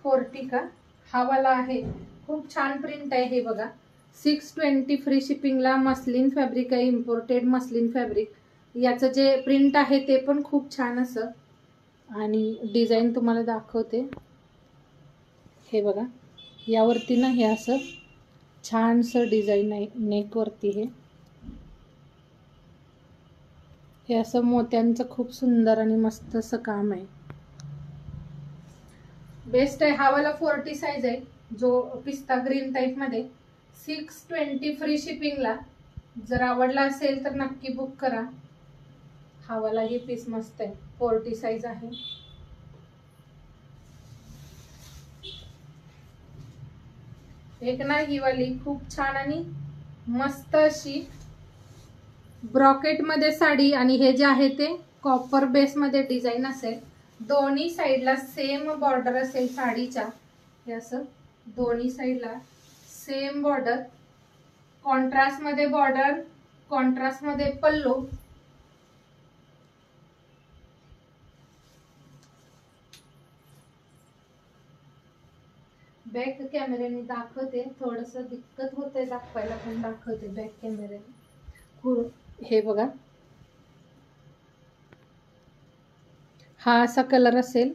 40 का? हा वाला आहे. खूप छान प्रिंट आहे हे बघा. 620 फ्री शिपिंगला. मस्लिन फॅब्रिक आहे, इम्पोर्टेड मस्लिन फॅब्रिक. याचं जे प्रिंट आहे ते पण खूप छान असं. आणि डिझाईन तुम्हाला दाखवते. हे बघा, यावरती ना हे असं छानसं डिझाईन आहे नेकवरती. हे असं मोत्यांचं खूप सुंदर आणि मस्त असं काम आहे. बेस्ट आहे. हा वाला 40 साईज आहे जो पिस्ता ग्रीन टाइप मध्ये. 620 फ्री शिपिंगला. जर आवडला असेल तर नक्की बुक करा. हा वाला ही पीस मस्त आहे, 40 साईज आहे. एक ना ही वाली खूप छान आणि मस्त अशी ब्रॉकेट मध्ये साडी. आणि हे जे आहे ते कॉपर बेस मध्ये डिझाईन असेल. दोन्ही साईडला सेम बॉर्डर असेल साडीच्या. हे असं दोन्ही साईडला सेम बॉर्डर. कॉन्ट्रास्ट मध्ये बॉर्डर, कॉन्ट्रास्ट मध्ये पल्लू. बॅक कॅमेऱ्याने दाखवते, थोडस दिक्कत होते दाखवायला पण दाखवते बॅक कॅमेऱ्याने. हे बघा, हा असा कलर असेल.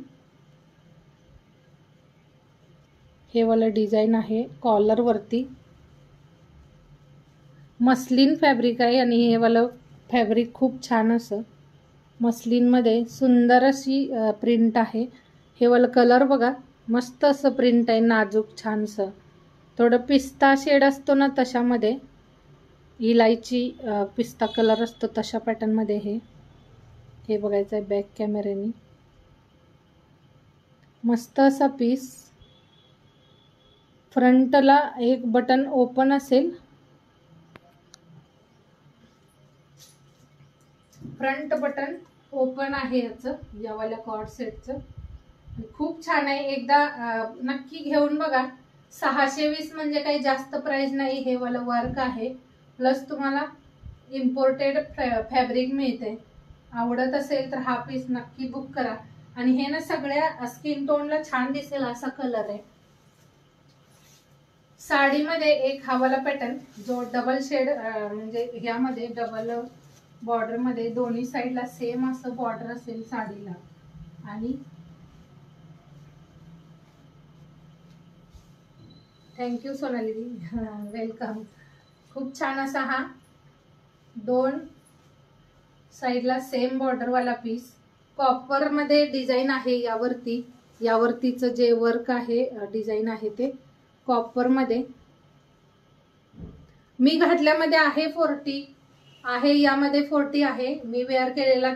हे वाला डिझाईन आहे कॉलर वरती. मस्लिन फॅब्रिक आहे आणि हे वाला फॅब्रिक खूप छान असं मस्लिन मध्ये सुंदर अशी प्रिंट आहे. हे वाला कलर बघा, मस्त असं प्रिंट आहे, नाजूक छानसं. थोडं पिस्ता शेड असतो ना तशामध्ये, इलायची पिस्ता कलर असतो तशा पॅटर्न मध्ये हे बघायचं आहे बॅक कॅमेऱ्याने. मस्त असा पीस. फ्रंटला एक बटन ओपन असेल. फ्रंट बटन ओपन आहे याचं, यावाल्या कॉर्ड सेटचं. खूप छान आहे, एकदा नक्की घेऊन बघा. 620 म्हणजे काही जास्त प्राइस नाही. हे वाला वर्क आहे, प्लस तुम्हाला इम्पोर्टेड फॅब्रिक मिळते. आवडत असेल तर हा पीस नक्की बुक करा. आणि हे ना सगळ्या स्किन टोनला छान दिसेल असा कलर आहे. साडीमध्ये एक हा वाला पॅटर्न जो डबल शेड म्हणजे ह्यामध्ये डबल बॉर्डर मध्ये दोन्ही साईडला सेम असं बॉर्डर असेल साडीला. आणि थँक्यू सोनाली दी, वेलकम. खूप छान असा हा दोन साईडला सेम बॉर्डर वाला पीस. कॉपर मध्ये डिझाईन आहे यावरती. यावरतीचं जे वर्क आहे डिझाईन आहे ते कॉपर मध्ये. मी घातल्यामध्ये आहे 40 आहे, यामध्ये 40 आहे. मी वेअर केलेला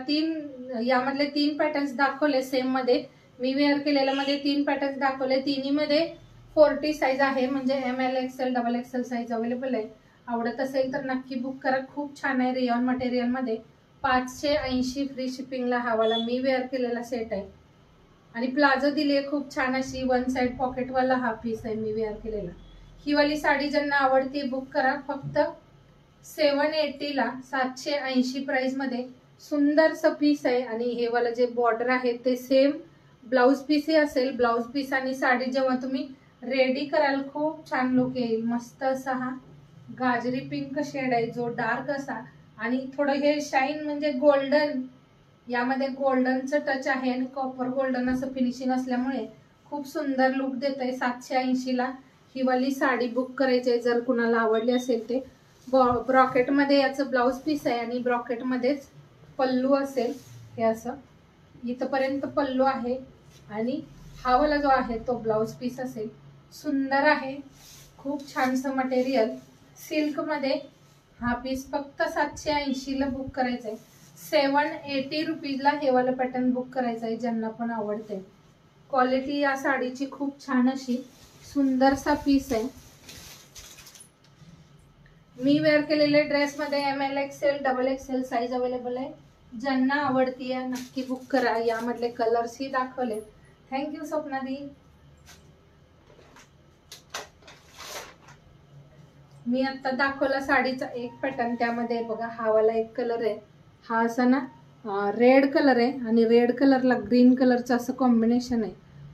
यामधले 3 पॅटर्न्स दाखवले सेम मध्ये. मी वेअर केलेल्या मध्ये 3 पॅटर्न्स दाखवले. तिन्ही मध्ये 40 साईज आहे, म्हणजे ML XL double XL size available आहे. आवडत असेल तर नक्की बुक करा. खूप छान आहे, रेयॉन मटेरियल मध्ये. 580 फ्री शिपिंगला हवाला मी वेअर केलेला सेट आहे. आणि प्लाझो दिली आहे खूप छान अशी, वन साइड पॉकेट वाला हा पीस आहे मी वेअर केलेला. ही वाली साडी ज्यांना आवडती बुक करा. फक्त 780 ला 780 प्राइस मध्ये सुंदरसं पीस आहे. आणि हे वाला जे बॉर्डर आहे ते सेम ब्लाउज पीस ही असेल. ब्लाउज पीस आणि साडी जेव्हा तुम्ही रेडी कराल खूप छान लुक येईल. मस्त असा हा गाजरी पिंक शेड आहे जो डार्क असा, आणि थोडं हे शाईन म्हणजे गोल्डन, यामध्ये गोल्डनचं टच आहे आणि कॉपर गोल्डन असं फिनिशिंग असल्यामुळे खूप सुंदर लुक देत आहे. 780 ला ही वाली साडी बुक करायची आहे जर कुणाला आवडली असेल ते. ब्रॉकेट मध्ये याचं ब्लाउज पीस आहे आणि ब्रॉकेट मध्येच पल्लू असेल. हे असं इथपर्यंत पल्लू आहे आणि हा वाला जो आहे तो ब्लाउज पीस असेल. सुंदर आहे, खूप छानसं मटेरियल. सिल्क मध्ये हा पीस फक्त 780 ला बुक करायचा आहे. 780 रुपीजला हे वाला पॅटर्न बुक करायचा आहे ज्यांना पण आवडते. क्वालिटी या साडीची खूप छान अशी सुंदरसा पीस आहे. मी वेअर केलेले ड्रेस मध्ये ML XL double XL size available आहे. ज्यांना आवडतीये नक्की बुक करा. यामधले कलर्स ही दाखवले. थँक्यू स्वप्नादी. मी आता दाखवला साडीचा एक पॅटर्न, त्यामध्ये बघा हा वाला एक कलर आहे. हा असा ना रेड कलर आहे आणि रेड कलरला ग्रीन कलरचं असं कॉम्बिनेशन आहे.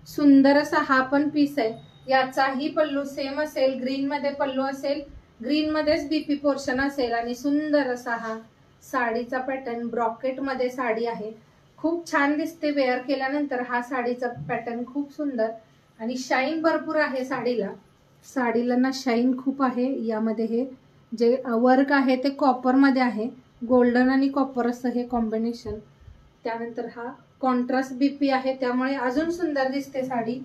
सुंदर असा हा पण पीस आहे. याचाही पल्लू सेम असेल, ग्रीन मध्ये पल्लू असेल, ग्रीन मध्येच बीपी पोर्शन असेल आणि सुंदर असा हा साडीचा पॅटर्न. ब्रॉकेट मध्ये साडी आहे, खूप छान दिसते वेअर केल्यानंतर. हा साडीचा पॅटर्न खूप सुंदर आणि शाईन भरपूर आहे साडीला. साडीला ना शाईन खूप आहे. यामध्ये हे जे वर्क आहे ते कॉपर मध्ये आहे, गोल्डन आणि कॉपर असं हे कॉम्बिनेशन. त्यानंतर हा कॉन्ट्रास्ट बीपी आहे त्यामुळे अजून सुंदर दिसते साडी.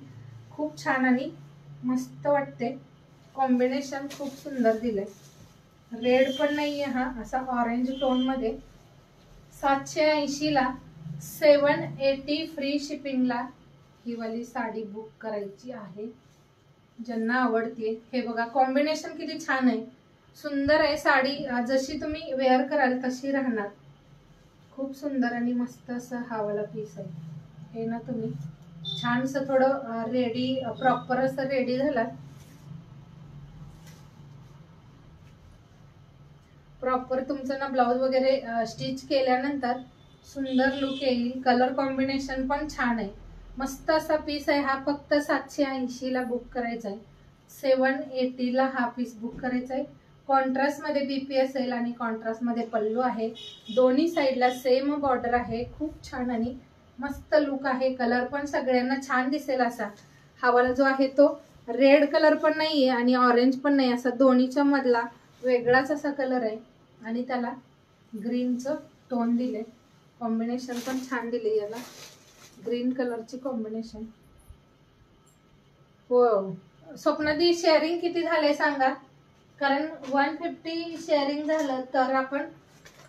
खूप छान आणि मस्त वाटते. कॉम्बिनेशन खूप सुंदर दिलंय. रेड पण नाहीये हा, असा ऑरेंज टोन मध्ये. 780 ला 780 फ्री शिपिंगला ही वाली साडी बुक करायची आहे ज्यांना आवडते. हे बघा कॉम्बिनेशन किती छान आहे, सुंदर आहे. साडी जशी तुम्ही वेअर कराल तशी राहणार. खूप सुंदर आणि मस्त असं हा वाला पीस आहे. हे ना तुम्ही छानसं थोडं रेडी प्रॉपर असं रेडी झालात, प्रॉपर तुमचं ना ब्लाउज वगैरे स्टिच केल्यानंतर सुंदर लुक येईल. कलर कॉम्बिनेशन पण छान आहे. मस्त असा पीस आहे हा. फक्त 780 ला बुक करायचा आहे. 780 ला हा पीस बुक करायचा आहे. कॉन्ट्रास्ट मध्ये बीपी असेल आणि कॉन्ट्रास्ट मध्ये पल्लू आहे. दोन्ही साईडला सेम बॉर्डर आहे. खूप छान आणि मस्त लुक आहे. कलर पण सगळ्यांना छान दिसेल असा. हा वाला जो आहे तो रेड कलर पण नाहीये आणि ऑरेंज पण नाही, असा दोन्हीच्या मधला वेगळाच असा कलर आहे. आणि त्याला ग्रीनचं टोन दिले. कॉम्बिनेशन पण छान दिले याला, ग्रीन कलरची कॉम्बिनेशन. हो स्वप्नादी, शेअरिंग किती झाले सांगा, कारण 150 शेअरिंग झालं तर आपण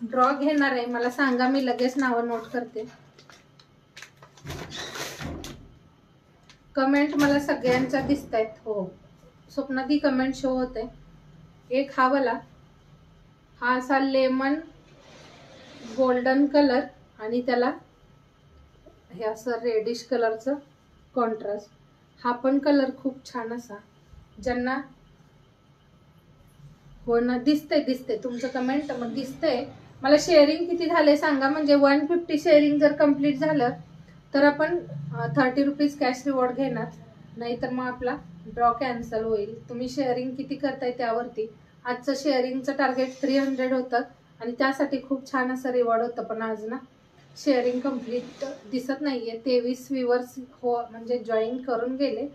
ड्रॉ घेणार आहे. मला सांगा, मी लगेच नावं नोट करते. कमेंट मला सगळ्यांच्या दिसत आहेत. हो स्वप्नादी कमेंट शो होते. एक हा वाला, हा असा लेमन गोल्डन कलर आणि त्याला हे असं रेडिश कलरचं कॉन्ट्रास्ट. हा पण कलर खूप छान असा. ज्यांना हो ना, दिसते तुमचं कमेंट मग दिसतंय. मला शेअरिंग किती झाले सांगा, म्हणजे 150 शेअरिंग जर कंप्लीट झालं तर आपण 30 रुपीज कॅश रिवॉर्ड घेणार, नाहीतर मग आपला ड्रॉ कॅन्सल होईल. तुम्ही शेअरिंग किती करताय त्यावरती. आजचं शेअरिंगचं टार्गेट 300 होतं आणि त्यासाठी खूप छान असं रिवॉर्ड होतं, पण आज ना शेअरिंग कंप्लीट दिसत नाहीये. 23 व्ह्यूवर्स हो म्हणजे जॉईन करून गेले.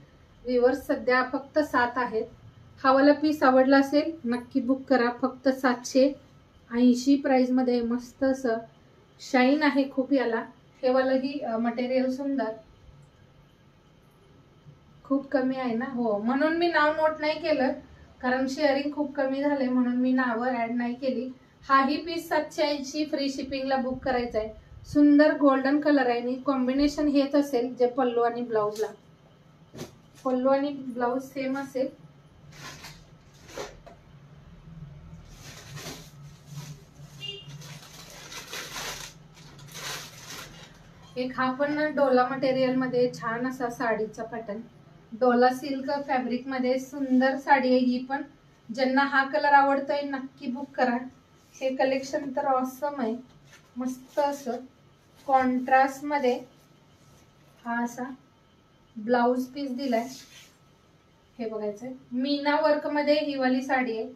व्ह्यूवर्स सध्या फक्त 7 आहेत. हा वाला पीस आवडला असेल नक्की बुक करा. फक्त 780 प्राइस मध्ये मस्त असं शाईन आहे खूप याला. हे वाला ही मटेरियल सुंदर, खूप कमी आहे ना. हो, म्हणून मी नाव नोट नाही केलं, कारण शेअरिंग खूप कमी झाले म्हणून मी नावं ऍड नाही केली. हाही पीस 780 फ्री शिपिंगला बुक करायचा आहे. सुंदर गोल्डन कलर आहे आणि कॉम्बिनेशन हेच असेल जे पल्लू आणि ब्लाउजला. पल्लू आणि ब्लाउज सेम असेल. एक हा पण डोला मटेरियल मध्ये छान असा साडीचा पॅटर्न. डोला सिल्क फॅब्रिक मध्ये सुंदर साडी आहे ही पण. ज्यांना हा कलर आवडतोय नक्की बुक करा. हे कलेक्शन तर ऑसम आहे. मस्त असं कॉन्ट्रास्ट मध्ये हा असा ब्लाउज पीस दिलाय. हे बघायचंय मीना वर्क मध्ये ही वाली साडी आहे.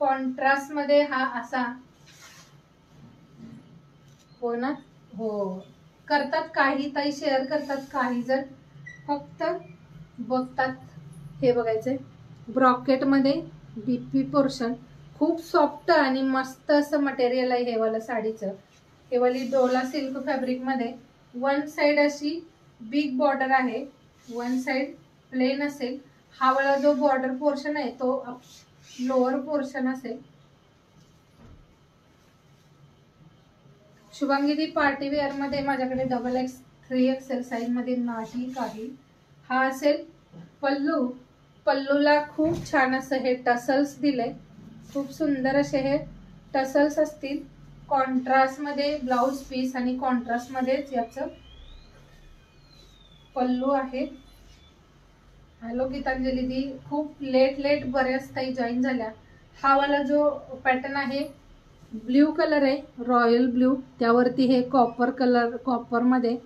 कॉन्ट्रास्ट मध्ये हा असा. हो ना, हो करतात काही ताई, शेअर करतात काही जण फक्त बघतात. हे बघायचंय ब्रॉकेट मध्ये बीपी पोर्शन. खूप सॉफ्ट आणि मस्त असं मटेरियल आहे हे वाला साडीचं. हे वाली डोला सिल्क फॅब्रिक मध्ये वन साइड अशी बिग बॉर्डर आहे, वन साइड प्लेन असेल. हा वाला जो बॉर्डर पोर्शन आहे तो लोअर पोर्शन असेल. शुभांगी पार्टी वेअर मध्ये माझ्याकडे XXX 3XL साइज मध्ये नाही काही. हा असेल पल्लू. पल्लूला खूप छान असं हे टसल्स दिले. खूप सुंदर असे हे टसल्स असतील. कॉन्ट्रास्ट मध्ये ब्लाउज पीस आणि कॉन्ट्रास्ट मध्येच याचं पल्लू आहे. हॅलो गीतांजली दी, खूप लेट बऱ्याच ताई जॉईन झाल्या. हा वाला जो पॅटर्न आहे ब्ल्यू कलर आहे, रॉयल ब्ल्यू. त्यावरती हे कॉपर कलर, कॉपर मध्ये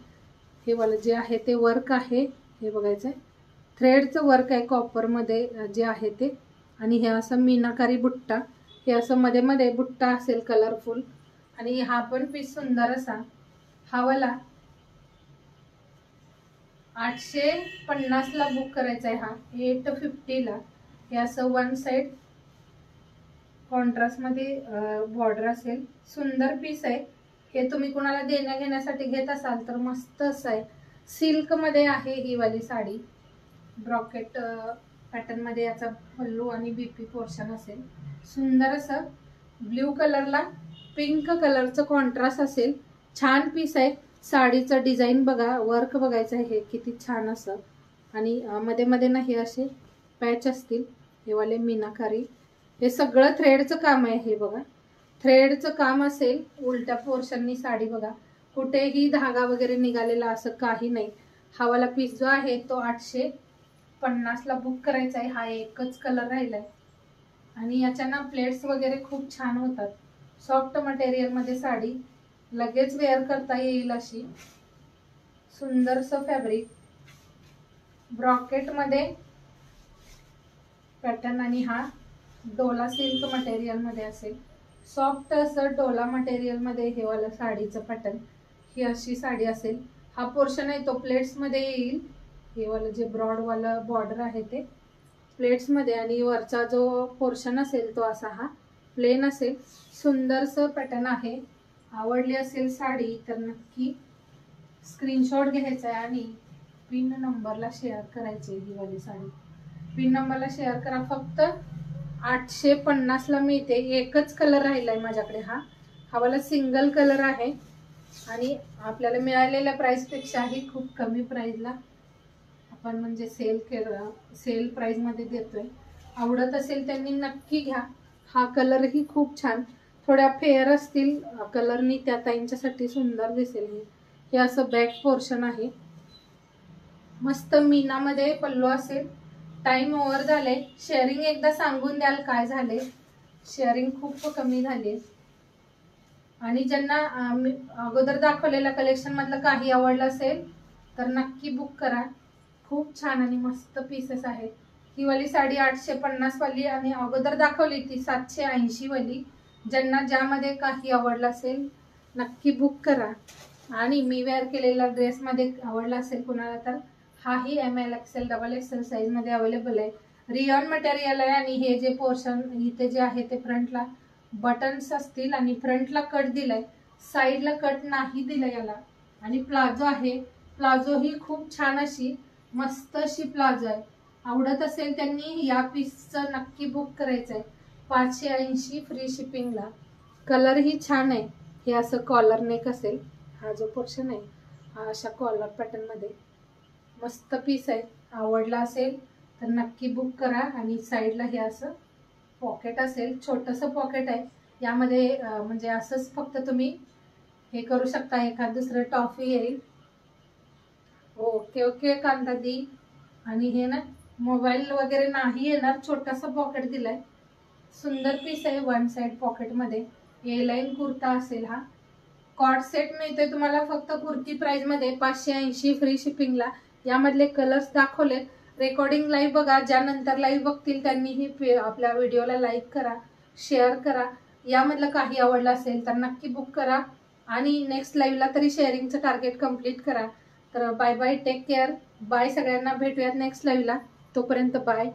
हे वाला जे आहे ते वर्क आहे. हे बघायचंय थ्रेडचं वर्क आहे कॉपर मध्ये जे आहे ते. आणि हे असं मीनाकारी बुट्टा. हे असं मध्ये मध्ये बुट्टा असेल कलरफुल. आणि हा पण पीस सुंदर असा. हा वाला 850 ला बुक करायचा आहे. हा 850 ला. हे असं वन साइड कॉन्ट्रास्ट मध्ये बॉर्डर असेल. सुंदर पीस आहे हे. तुम्ही कुणाला देण्या घेण्यासाठी घेत असाल तर मस्त असं आहे. सिल्क मध्ये आहे ही वाली साडी. ब्रॉकेट पॅटर्न मध्ये याचा पल्लू आणि बीपी पोर्शन असेल. सुंदर असं ब्ल्यू कलरला पिंक कलरचं कॉन्ट्रास्ट असेल. छान पीस आहे. साडीचं डिझाईन बघा, वर्क बघायचं आहे हे किती छान असं. आणि मध्ये मध्ये ना हे असे पॅच असतील हे वाले मीनाकारी. हे सगळं थ्रेडचं काम आहे. हे बघा थ्रेडचं काम असेल. उलट्या पोर्शननी साडी बघा, कुठेही धागा वगैरे निघालेला असं काही नाही. हा वाला पीस जो आहे तो 850 ला बुक करायचा आहे. हा एकच कलर राहिलाय आणि याच्या ना प्लेट्स वगैरे खूप छान होतात. सॉफ्ट मटेरियल मध्ये साडी लगेच वेअर करता येईल अशी सुंदरसं फॅब्रिक. ब्रॉकेट मध्ये पॅटर्न आणि हा डोला सिल्क मटेरियल मध्ये असेल. सॉफ्ट असं डोला मटेरियल मध्ये हे वाला साडीचं पॅटर्न. ही अशी साडी असेल. हा पोर्शन आहे तो प्लेट्स मध्ये येईल. हे वाला जे ब्रॉड वाला बॉर्डर आहे ते प्लेट्स मध्ये आणि वरचा जो पोर्शन असेल तो असा हा प्लेन असेल. सुंदरसं पॅटर्न आहे. आवडली असेल साडी तर नक्की स्क्रीनशॉट घ्यायचा आहे आणि पिन नंबरला शेअर करायची. ही वाली साडी पिन नंबरला शेअर करा. फक्त 850 ला मिळते. एकच कलर राहिलाय माझ्याकडे. हा वाला सिंगल कलर आहे आणि आपल्याला मिळालेल्या प्राइस पेक्षाही खूप कमी प्राइसला आपण म्हणजे सेल प्राइस मध्ये देतोय. आवडत असेल त्यांनी नक्की घ्या. हा कलरही खूप छान. थोड्या फेअर असतील कलरनी त्या ताईंच्यासाठी सुंदर दिसेल. हे असं बॅक पोर्शन आहे. मस्त मीनामध्ये पल्लू असेल. टाइम ओव्हर झाले. शेअरिंग एकदा सांगून द्याल काय झाले. शेअरिंग खूप कमी झाली. आणि ज्यांना अगोदर दाखवलेल्या कलेक्शन मधलं काही आवडलं असेल तर नक्की बुक करा. खूप छान आणि मस्त पीसेस आहेत. ही वाली साडी 850 वाली आणि अगोदर दाखवली ती 780 वाली. ज्यांना ज्यामध्ये काही आवडलं असेल नक्की बुक करा. आणि मी वेअर केलेला ड्रेस मध्ये आवडला असेल कुणाला तर हाही ML XL XXL साईज मध्ये अवेलेबल आहे. रियॉन मटेरियल आहे. आणि हे जे पोर्शन इथे जे आहे ते फ्रंटला बटन्स असतील आणि फ्रंटला कट दिलाय. साईडला कट नाही दिलाय याला. आणि प्लाझो आहे. प्लाझो ही खूप छान अशी मस्त अशी प्लाझो आहे. आवडत असेल त्यांनी या पीसचं नक्की बुक करायचंय. 580 फ्री शिपिंगला. कलर ही छान आहे. हे असं कॉलर नेक असेल. हा जो पोर्शन आहे हा अशा कॉलर पॅटर्न मध्ये मस्त पीस आहे. आवडला असेल तर नक्की बुक करा. आणि साईडला हे असं पॉकेट असेल. छोटंसं पॉकेट आहे. यामध्ये म्हणजे असंच फक्त तुम्ही हे करू शकता. एखाद दुसरं टॉफी येईल. ओके ओके कांदा दी. आणि हे ना मोबाईल वगैरे नाही येणार. छोटासा पॉकेट दिलाय. सुंदर पीस आहे. वन साइड पॉकेट मध्ये ए लाईन कुर्ता असेल. हा कॉर्ड सेट मिळते तुम्हाला फक्त कुर्ती प्राइस मध्ये 580 फ्री शिपिंगला. यामधले कलर्स दाखवलेत. रेकॉर्डिंग लाईव्ह बघा. ज्यानंतर लाईव्ह बघतील त्यांनीही आपल्या व्हिडिओला लाईक करा, शेअर करा. यामधलं काही आवडलं असेल तर नक्की बुक करा. आणि नेक्स्ट लाईव्हला तरी शेअरिंगचं टार्गेट कम्प्लीट करा. तर bye bye, take care. Bye सगळ्यांना. भेटूयात नेक्स्ट लाईव्हला. तोपर्यंत बाय.